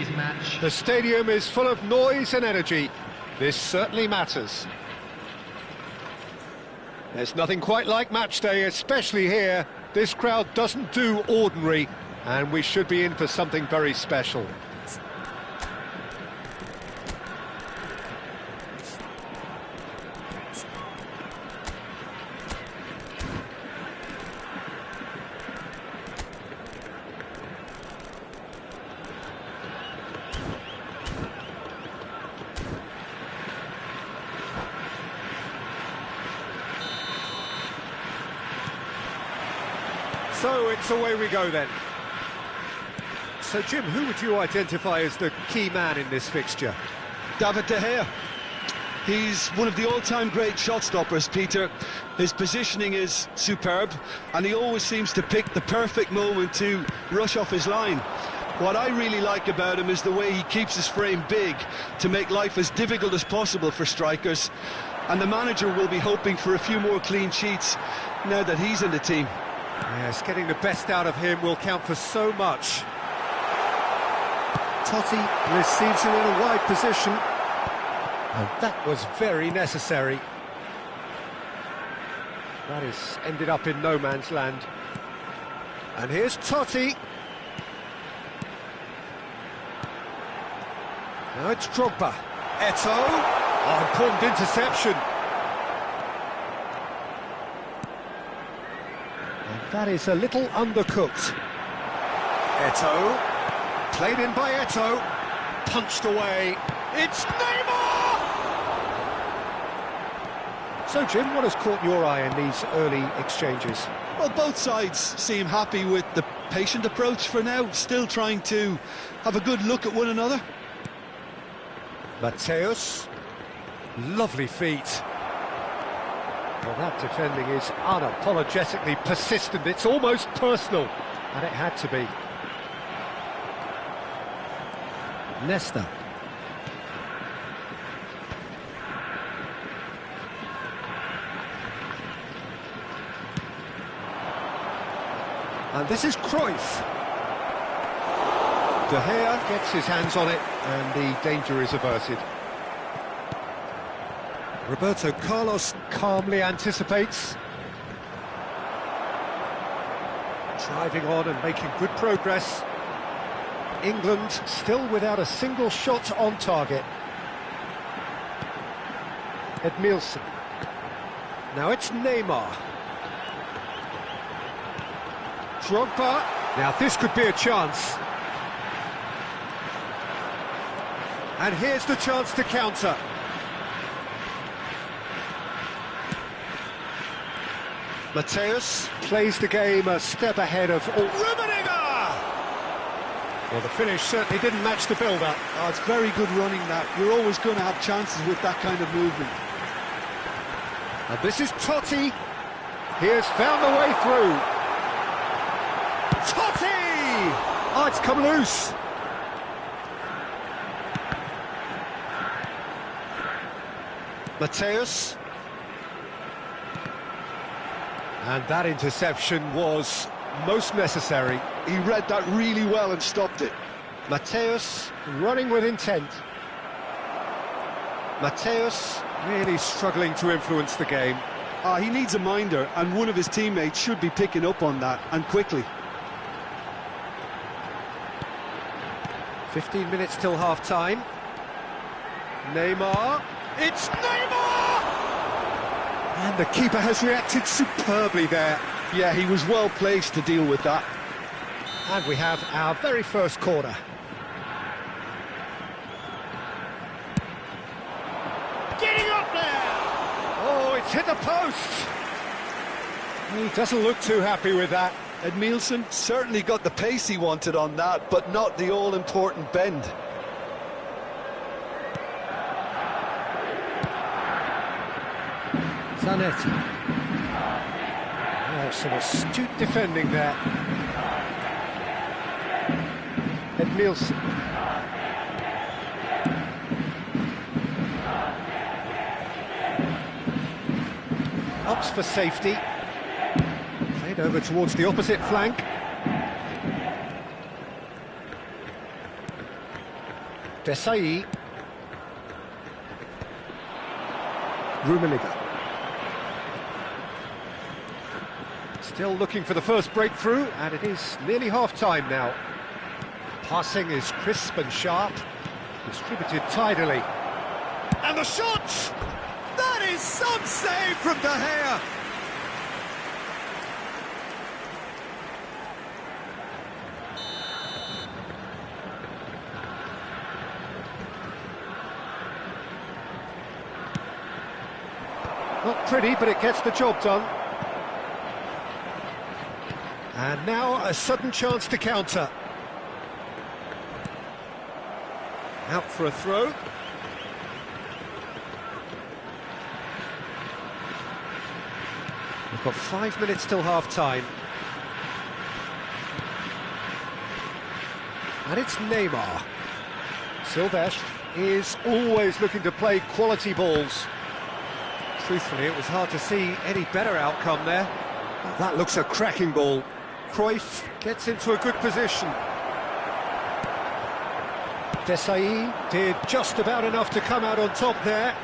The stadium is full of noise and energy. This certainly matters. There's nothing quite like match day, especially here. This crowd doesn't do ordinary, and we should be in for something very special. So it's away we go then. So Jim, who would you identify as the key man in this fixture? David De Gea. He's one of the all-time great shot stoppers, Peter. His positioning is superb, and he always seems to pick the perfect moment to rush off his line. What I really like about him is the way he keeps his frame big to make life as difficult as possible for strikers. And the manager will be hoping for a few more clean sheets now that he's in the team. Yes, getting the best out of him will count for so much. Totti receives it in a wide position. And that was very necessary. That has ended up in no man's land. And here's Totti. Now it's Drogba. Eto'o. Oh, important interception. And that is a little undercooked. Eto'o. Played in by Eto'o. Punched away. It's Neymar! So, Jim, what has caught your eye in these early exchanges? Well, both sides seem happy with the patient approach for now, still trying to have a good look at one another. Matthäus. Lovely feet. Well, that defending is unapologetically persistent. It's almost personal. And it had to be. Nesta. And this is Cruyff. De Gea gets his hands on it, and the danger is averted. Roberto Carlos calmly anticipates. Driving on and making good progress. England still without a single shot on target. Edmilson. Now it's Neymar. Drogba. Now this could be a chance. And here's the chance to counter. Matthäus plays the game a step ahead of all. Rummenigge! Well, the finish certainly didn't match the build-up. Oh, it's very good running that. You're always going to have chances with that kind of movement. And this is Totti. He has found the way through. Totti! Oh, it's come loose. Matthäus. And that interception was most necessary. He read that really well and stopped it. Matthäus running with intent. Matthäus really struggling to influence the game. He needs a minder, and one of his teammates should be picking up on that, and quickly. 15 minutes till half-time. Neymar. It's Neymar! And the keeper has reacted superbly there. Yeah, he was well placed to deal with that. And we have our very first corner. Getting up there! Oh, it's hit the post! He doesn't look too happy with that. Edmilson Certainly got the pace he wanted on that, but not the all-important bend. Zanetti. Oh, some astute defending there. Edmilson. Opts for safety. Played Played over towards the opposite flank. Desai. Rummenigge. Still looking for the first breakthrough, and it is nearly half-time now. Passing is crisp and sharp, distributed tidily. And the shot! That is some save from De Gea! Not pretty, but it gets the job done. And now a sudden chance to counter. Out for a throw. We've got 5 minutes till half-time. And it's Neymar. Silvestre is always looking to play quality balls. Truthfully, it was hard to see any better outcome there. That looks a cracking ball. Cruyff gets into a good position. Desai did just about enough to come out on top there.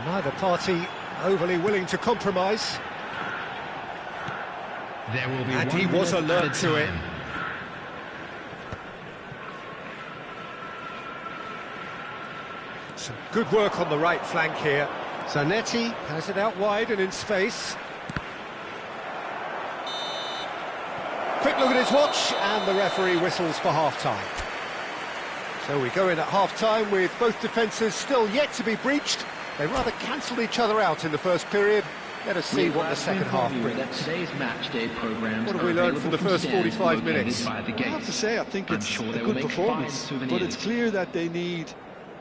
Neither party overly willing to compromise. There will be and he was alert to it. Some good work on the right flank here. Zanetti has it out wide and in space. Quick look at his watch, and the referee whistles for half-time. So we go in at half-time with both defences still yet to be breached. They rather cancelled each other out in the first period. Let us see what the second half brings. Today's match day programs what have we learned from the first 45 minutes? I have to say, I think it's a good performance, but it's clear that they need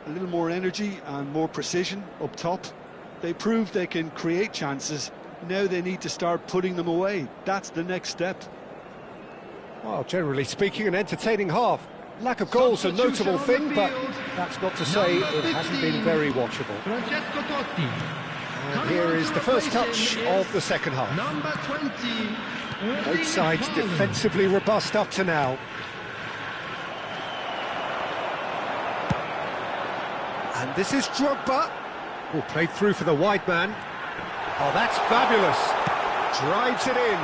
a little more energy and more precision up top. They proved they can create chances. Now they need to start putting them away. That's the next step. Well, generally speaking, an entertaining half. Lack of goals a notable thing, but that's not to say it hasn't been very watchable. And here is the first touch of the second half. Both sides defensively robust up to now. And this is Drogba. Oh, played through for the wide man. Oh, that's fabulous. Drives it in.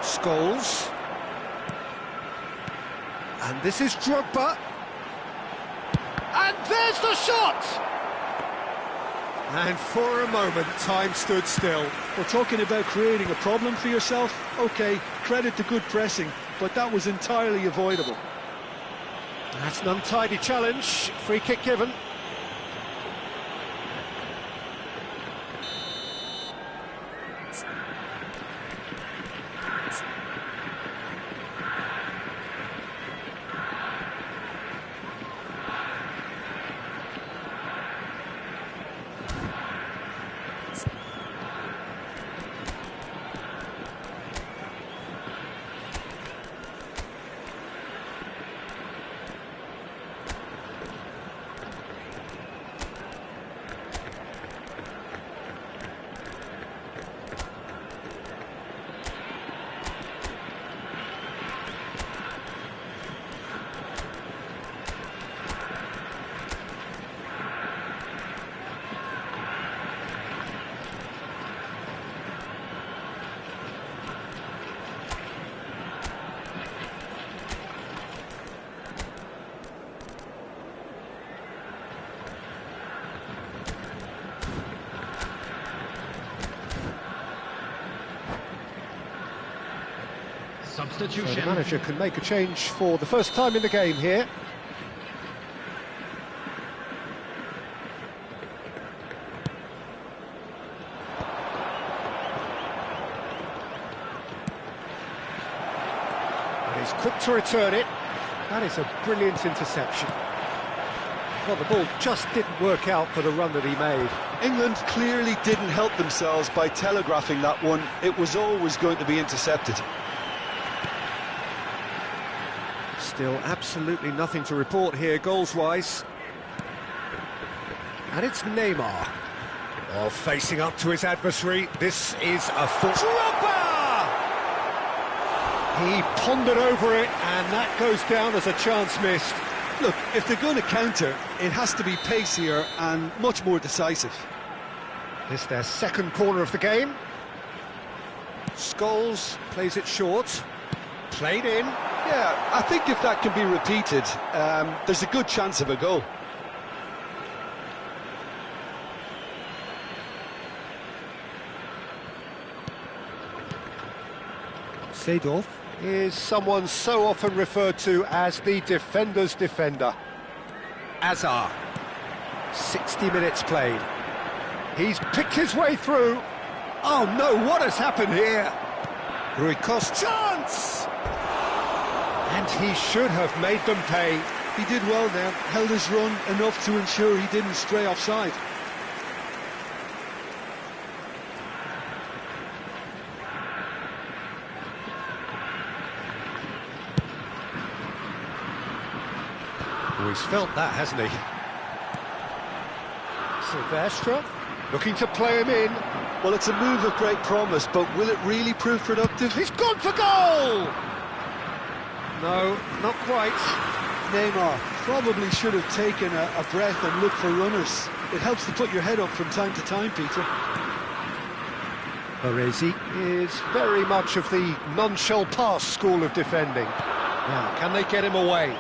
Scholes. And this is Drogba. And there's the shot! And for a moment, time stood still. We're talking about creating a problem for yourself. OK, credit to good pressing, but that was entirely avoidable. That's an untidy challenge. Free kick given. Substitution. So the manager can make a change for the first time in the game here. And he's quick to return it. That is a brilliant interception. Well, the ball just didn't work out for the run that he made. England clearly didn't help themselves by telegraphing that one. It was always going to be intercepted. Still absolutely nothing to report here, goals-wise. And it's Neymar. Oh, facing up to his adversary. This is a full... Drogba! He pondered over it, and that goes down as a chance missed. Look, if they're going to counter, it has to be pacier and much more decisive. This their second corner of the game. Scholes plays it short. Played in. Yeah, I think if that can be repeated, there's a good chance of a goal. Seedorf is someone so often referred to as the defender's defender. Azar. 60 minutes played. He's picked his way through. Oh no, what has happened here? Rui Costa. Chance! And he should have made them pay. He did well there, held his run enough to ensure he didn't stray offside. Oh, he's felt that, hasn't he? Silvestre looking to play him in. Well, it's a move of great promise, but will it really prove productive? He's gone for goal! No, not quite. Neymar probably should have taken a breath and looked for runners. It helps to put your head up from time to time, Peter. Baresi is very much of the non-shell pass school of defending. Now, can they get him away?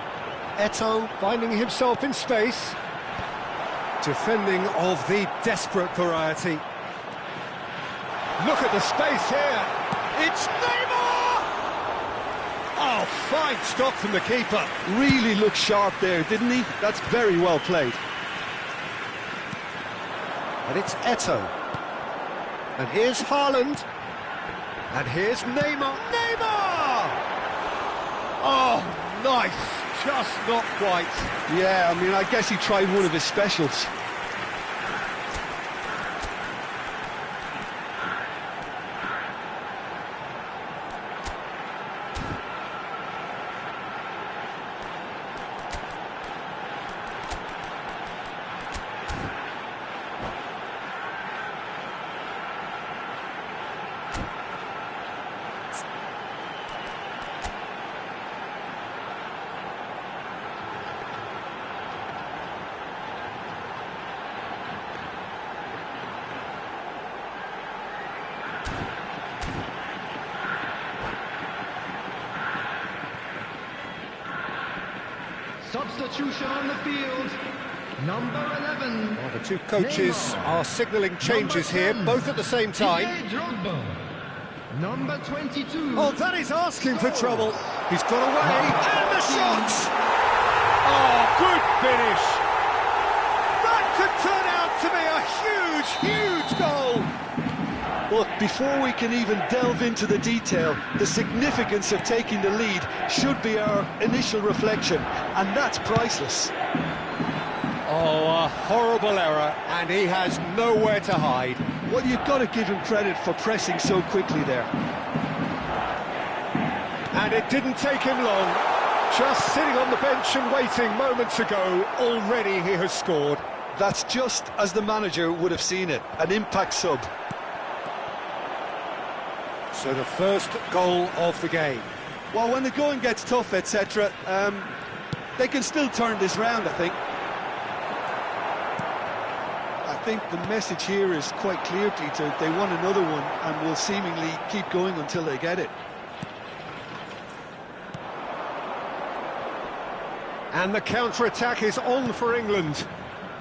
Eto'o finding himself in space. Defending of the desperate variety. Look at the space here. It's Neymar! Oh, fine stop from the keeper. Really looked sharp there, didn't he? That's very well played. And it's Eto'o. And here's Haaland. And here's Neymar. Neymar! Oh, nice. Just not quite. Yeah, I mean, I guess he tried one of his specials. Substitution on the field, number 11. Well, the two coaches Neymar. are signalling changes here, both at the same time. Drogba, number 22. Oh, that is asking for trouble. He's got away, and the shot! Oh, good finish. That could turn out to be a huge, huge goal. Look, before we can even delve into the detail, the significance of taking the lead should be our initial reflection, and that's priceless. Oh, a horrible error, and he has nowhere to hide. Well, you've got to give him credit for pressing so quickly there. And it didn't take him long. Just sitting on the bench and waiting moments ago, already he has scored. That's just as the manager would have seen it, an impact sub. So the first goal of the game. Well, when the going gets tough, etc., they can still turn this round, I think. I think the message here is quite clear, Peter. They want another one and will seemingly keep going until they get it. And the counter-attack is on for England.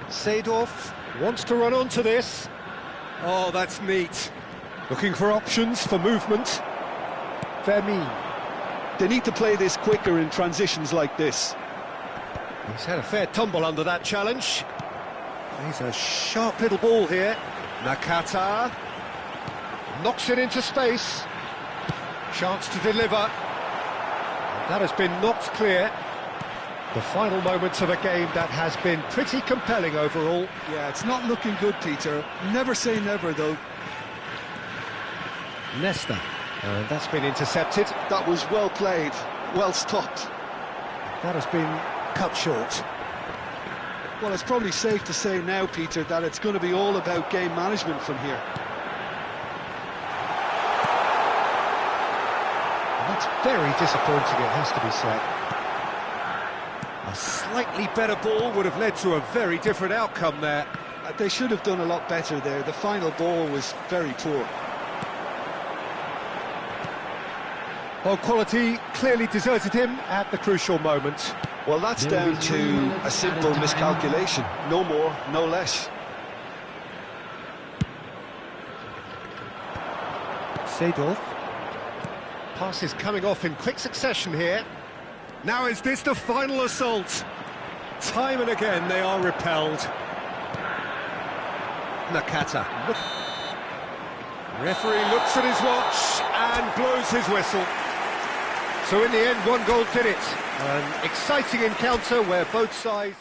Seedorf wants to run onto this. Oh, that's neat. Looking for options for movement. Vermin. They need to play this quicker in transitions like this. He's had a fair tumble under that challenge. He's a sharp little ball here. Nakata knocks it into space. Chance to deliver. That has been knocked clear. The final moments of a game that has been pretty compelling overall. Yeah, it's not looking good, Peter. Never say never, though. Nesta, and that's been intercepted. That was well played, well stopped. That has been cut short. Well, it's probably safe to say now, Peter, that it's going to be all about game management from here. And that's very disappointing, it has to be said. A slightly better ball would have led to a very different outcome there. They should have done a lot better there. The final ball was very poor. Well, quality clearly deserted him at the crucial moment. Well, that's down to a simple miscalculation. No more, no less. Seedorf. Passes coming off in quick succession here. Now is this the final assault? Time and again they are repelled. Nakata. Referee looks at his watch and blows his whistle. So in the end, 1 goal did it. An exciting encounter where both sides...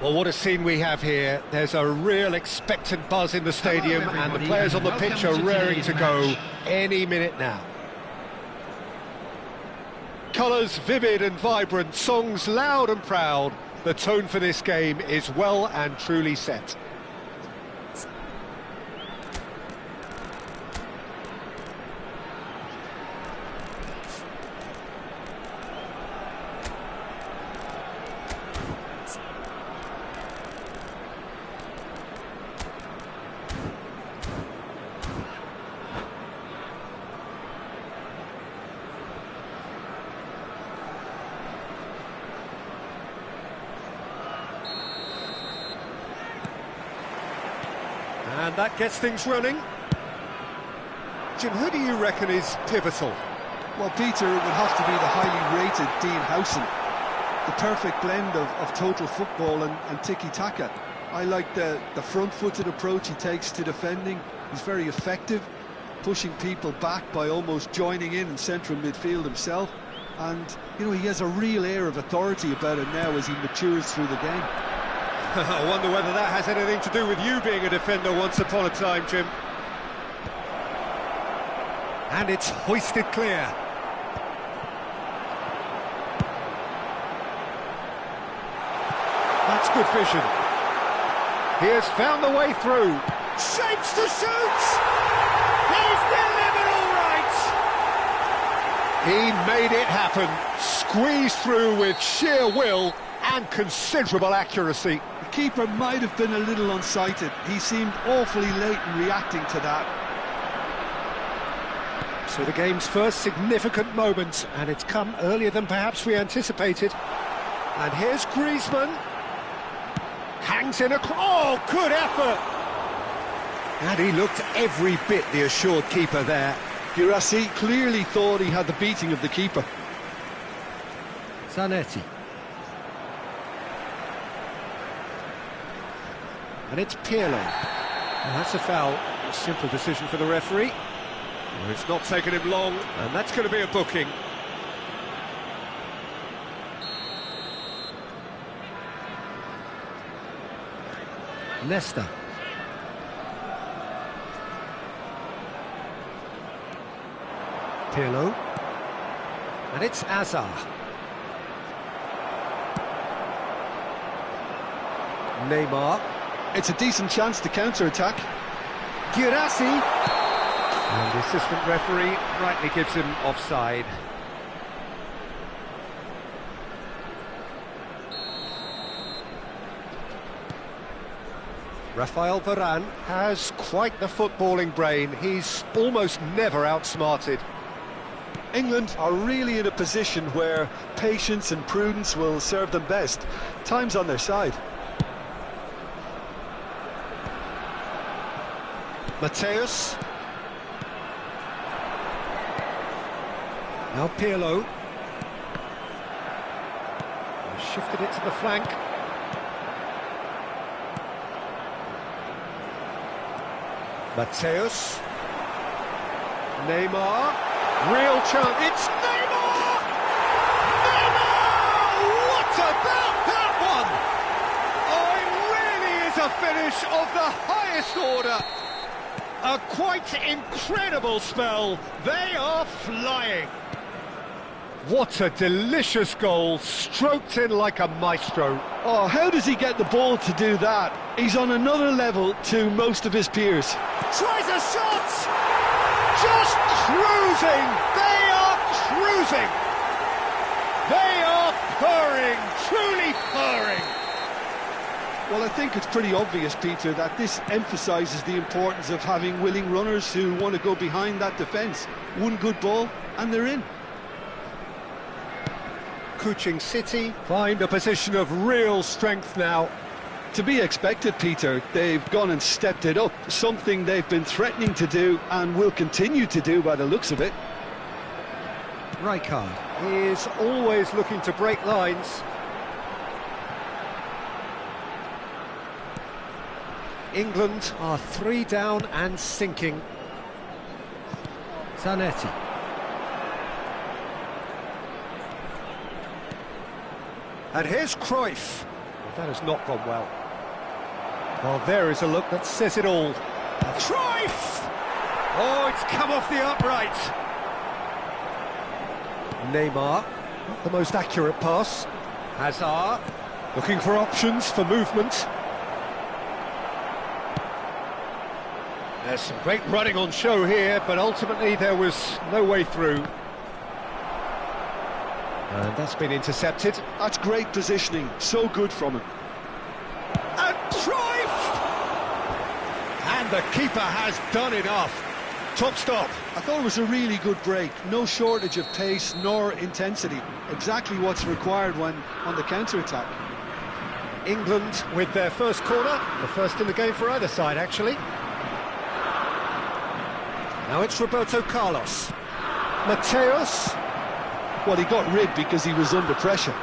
Well, what a scene we have here. There's a real expectant buzz in the stadium, and the players on the pitch are raring to go any minute now. Colours vivid and vibrant, songs loud and proud. The tone for this game is well and truly set. And that gets things running. Jim, who do you reckon is pivotal? Well, Peter, it would have to be the highly rated Dean Howson. The perfect blend of total football and tiki-taka. I like the front-footed approach he takes to defending. He's very effective, pushing people back by almost joining in central midfield himself. And, you know, he has a real air of authority about it now as he matures through the game. I wonder whether that has anything to do with you being a defender once upon a time, Jim. And it's hoisted clear. That's good vision. He has found the way through. Shapes to shoot! He's delivered all right! He made it happen. Squeezed through with sheer will and considerable accuracy. The keeper might have been a little unsighted. He seemed awfully late in reacting to that. So the game's first significant moment, and it's come earlier than perhaps we anticipated. And here's Griezmann. Hangs in a... Oh, good effort! And he looked every bit the assured keeper there. Guirassy clearly thought he had the beating of the keeper. Zanetti. And it's Pirlo. And that's a foul. A simple decision for the referee. Well, it's not taken him long, and that's going to be a booking. Nesta. Pirlo. And it's Azar. Neymar. It's a decent chance to counter-attack. Guirassy. And the assistant referee rightly gives him offside. Rafael Varane has quite the footballing brain. He's almost never outsmarted. England are really in a position where patience and prudence will serve them best. Time's on their side. Mateus. Now Pirlo. Shifted it to the flank. Mateus. Neymar. Real chance. It's Neymar! Neymar! What about that one? Oh, it really is a finish of the highest order. A quite incredible spell. They are flying. What a delicious goal, stroked in like a maestro. Oh, how does he get the ball to do that? He's on another level to most of his peers. Tries a shot! Just cruising! They are cruising! They are purring, truly purring! Well, I think it's pretty obvious, Peter, that this emphasises the importance of having willing runners who want to go behind that defence. One good ball, and they're in. Kuching City find a position of real strength now. To be expected, Peter. They've gone and stepped it up, something they've been threatening to do and will continue to do by the looks of it. Rijkaard is always looking to break lines. England are 3 down and sinking. Zanetti. And here's Cruyff. That has not gone well. Well, there is a look that says it all. Cruyff! Oh, it's come off the upright. Neymar, not the most accurate pass. Hazard, looking for options for movement. There's some great running on show here, but ultimately there was no way through. And that's been intercepted. That's great positioning, so good from him. And Cruyff! And the keeper has done enough. Top stop. I thought it was a really good break. No shortage of pace nor intensity. Exactly what's required when on the counter-attack. England with their first corner. The first in the game for either side, actually. Now it's Roberto Carlos. Mateus. Well, he got rid because he was under pressure.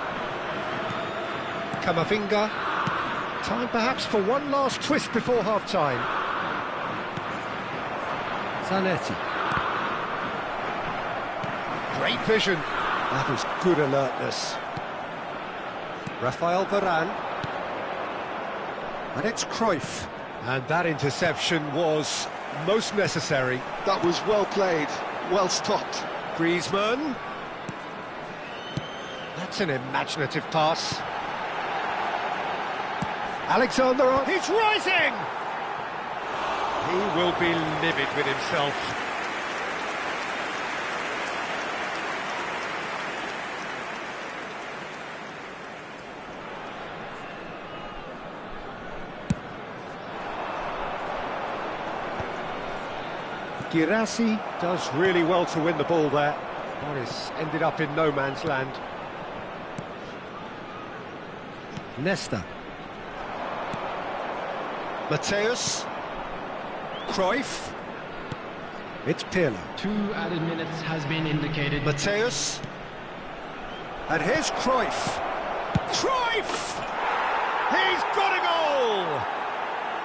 Camavinga. Time perhaps for one last twist before half-time. Zanetti. Great vision. That was good alertness. Rafael Varane. And it's Cruyff. And that interception was most necessary. That was well played, well stopped. Griezmann. That's an imaginative pass. Alexander, he's rising! He will be livid with himself. Girassi does really well to win the ball there. Boris ended up in no man's land. Nesta. Mateus. Cruyff. It's Pirlo. 2 added minutes has been indicated. Mateus. And here's Cruyff. Cruyff! He's got a goal!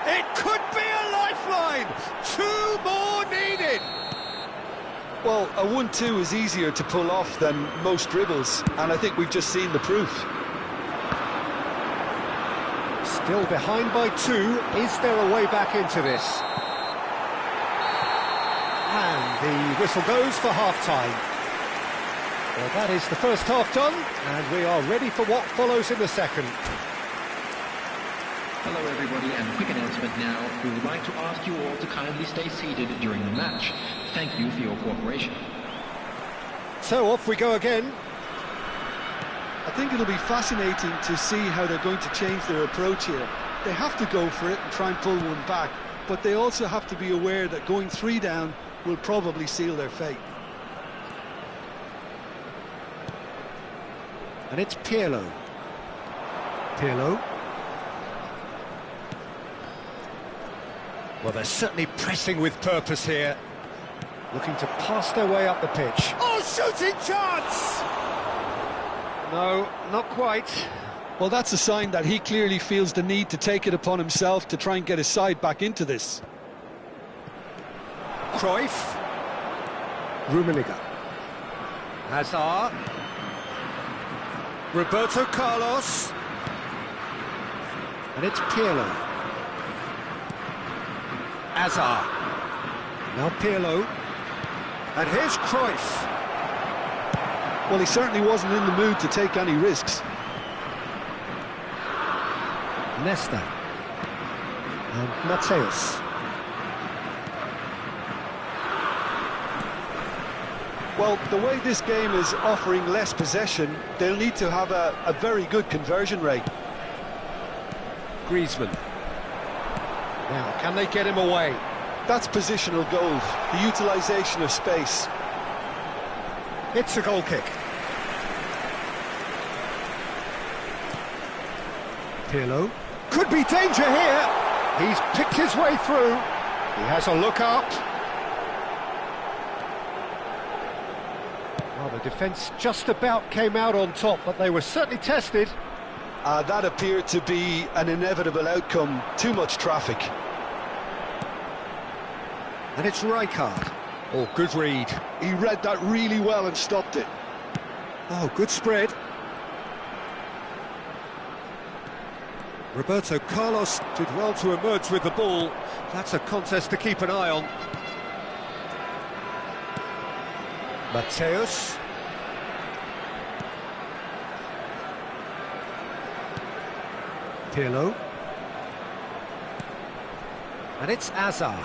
It could be a lifeline! 2 more needed! Well, a 1-2 is easier to pull off than most dribbles, and I think we've just seen the proof. Still behind by 2. Is there a way back into this? And the whistle goes for half-time. Well, that is the first half done, and we are ready for what follows in the second. Hello everybody, and a quick announcement now. We would like to ask you all to kindly stay seated during the match. Thank you for your cooperation. So off we go again. I think it'll be fascinating to see how they're going to change their approach here. They have to go for it and try and pull one back, but they also have to be aware that going 3 down will probably seal their fate. And it's Pirlo. Pirlo. Well, they're certainly pressing with purpose here. Looking to pass their way up the pitch. Oh, shooting chance! No, not quite. Well, that's a sign that he clearly feels the need to take it upon himself to try and get his side back into this. Cruyff. Rummenigge. Hazard. Roberto Carlos. And it's Pirlo. Hazard. Now Pirlo. And here's Cruyff. Well, he certainly wasn't in the mood to take any risks. Nesta. And Mateus. Well, the way this game is offering less possession, they'll need to have a very good conversion rate. Griezmann. Now, can they get him away? That's positional gold, the utilisation of space. It's a goal kick. Pirlo. Could be danger here. He's picked his way through. He has a look up. Well, the defence just about came out on top, but they were certainly tested. That appeared to be an inevitable outcome. Too much traffic. And it's Rijkaard. Oh, good read. He read that really well and stopped it. Oh, good spread. Roberto Carlos did well to emerge with the ball. That's a contest to keep an eye on. Mateus. Pirlo. And it's Azar.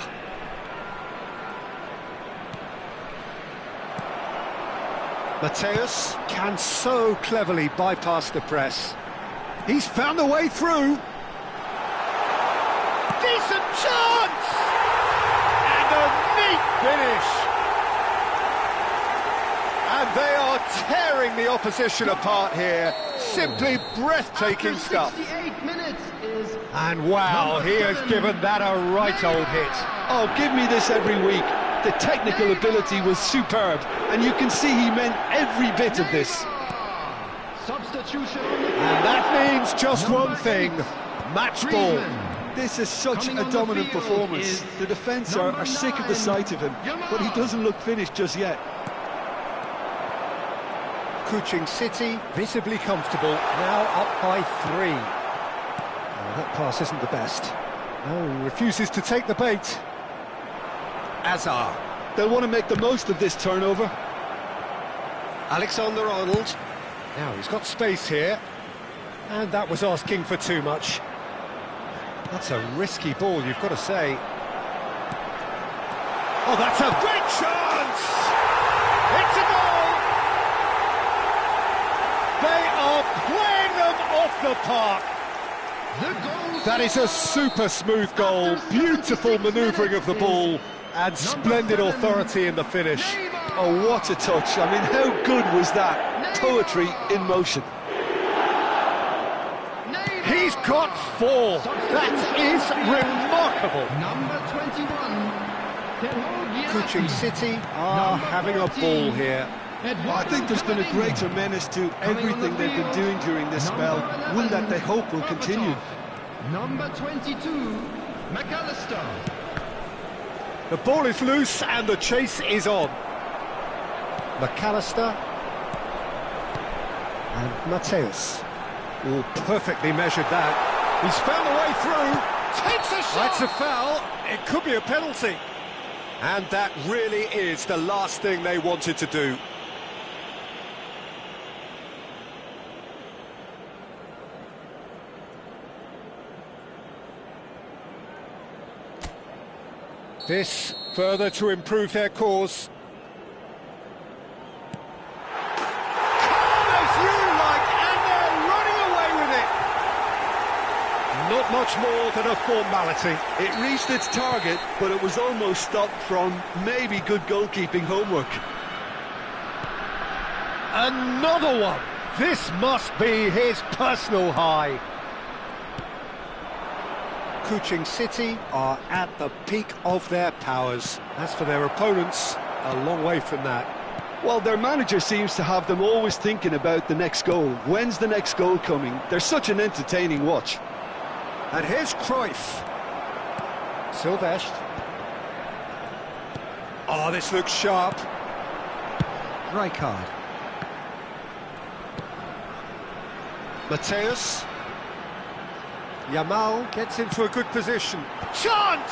Mateus can so cleverly bypass the press. He's found a way through. Decent chance! And a neat finish. And they are tearing the opposition apart here. Simply breathtaking stuff. And wow, he has given that a right old hit. Oh, give me this every week. The technical ability was superb, and you can see he meant every bit of this. Substitution. And that means just one thing, match ball. This is such a dominant performance. The defence are sick of the sight of him, but he doesn't look finished just yet. Kuching City visibly comfortable, now up by 3. Oh, that pass isn't the best. No, he refuses to take the bait. Azar. They'll want to make the most of this turnover. Alexander-Arnold. Now he's got space here. And that was asking for too much. That's a risky ball, you've got to say. Oh, that's a great chance! It's a goal! They are playing them off the park. That is a super smooth goal. Beautiful manoeuvring of the ball. And splendid authority in the finish. Oh, what a touch. I mean, how good was that? Poetry in motion. He's got 4. That is remarkable. Number 21. Kuching City are having a ball here. Well, I think there's been a greater menace to everything they've been doing during this spell. One that they hope will continue. Number 22, McAllister. The ball is loose and the chase is on. McAllister and Mateus. All perfectly measured that. He's found a way through. Takes a shot. That's a foul. It could be a penalty. And that really is the last thing they wanted to do. This further to improve their cause. Calm as you like, and they're running away with it. Not much more than a formality. It reached its target, but it was almost stopped from maybe good goalkeeping homework. Another one. This must be his personal high. Kuching City are at the peak of their powers. As for their opponents, a long way from that. Well, their manager seems to have them always thinking about the next goal. When's the next goal coming? They're such an entertaining watch. And here's Cruyff. Silvestre. Oh, this looks sharp. Rijkaard. Mateus. Yamal gets into a good position. Chance!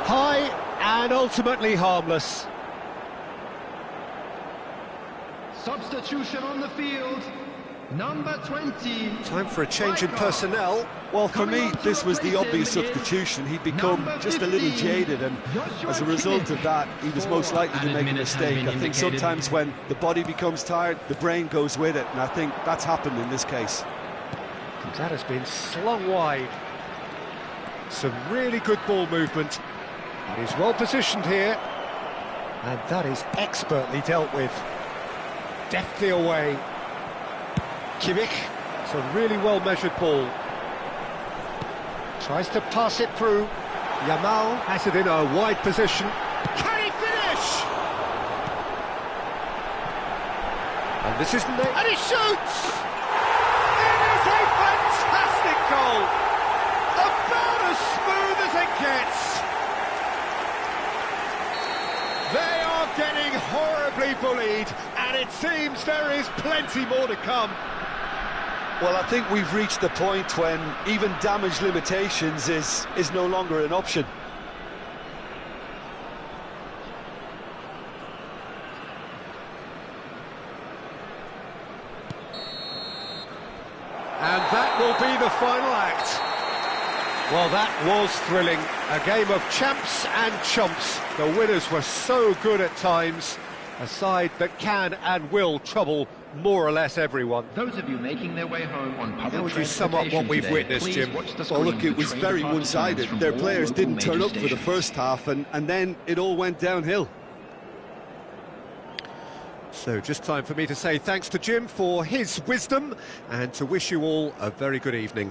High and ultimately harmless. Substitution on the field. Number 20. Time for a change in personnel. Well, for me, this was the obvious substitution. He'd become just a little jaded, and as a result of that, he was most likely to make a mistake. I think sometimes when the body becomes tired, the brain goes with it, and I think that's happened in this case. That has been slung wide. Some really good ball movement. He's well positioned here. And that is expertly dealt with. Deftly away. Kimmich. It's a really well measured ball. Tries to pass it through. Yamal has it in a wide position. Can he finish? And this is... And he shoots! A fantastic goal! About as smooth as it gets! They are getting horribly bullied, and it seems there is plenty more to come. Well, I think we've reached the point when even damage limitations is no longer an option. And that will be the final act. Well, that was thrilling. A game of champs and chumps. The winners were so good at times. A side that can and will trouble more or less everyone. Those of you making their way home on public How would you sum up what we've witnessed, Jim? Well, look, it was very one-sided. Their players didn't turn up for the first half, and then it all went downhill. So just time for me to say thanks to Jim for his wisdom and to wish you all a very good evening.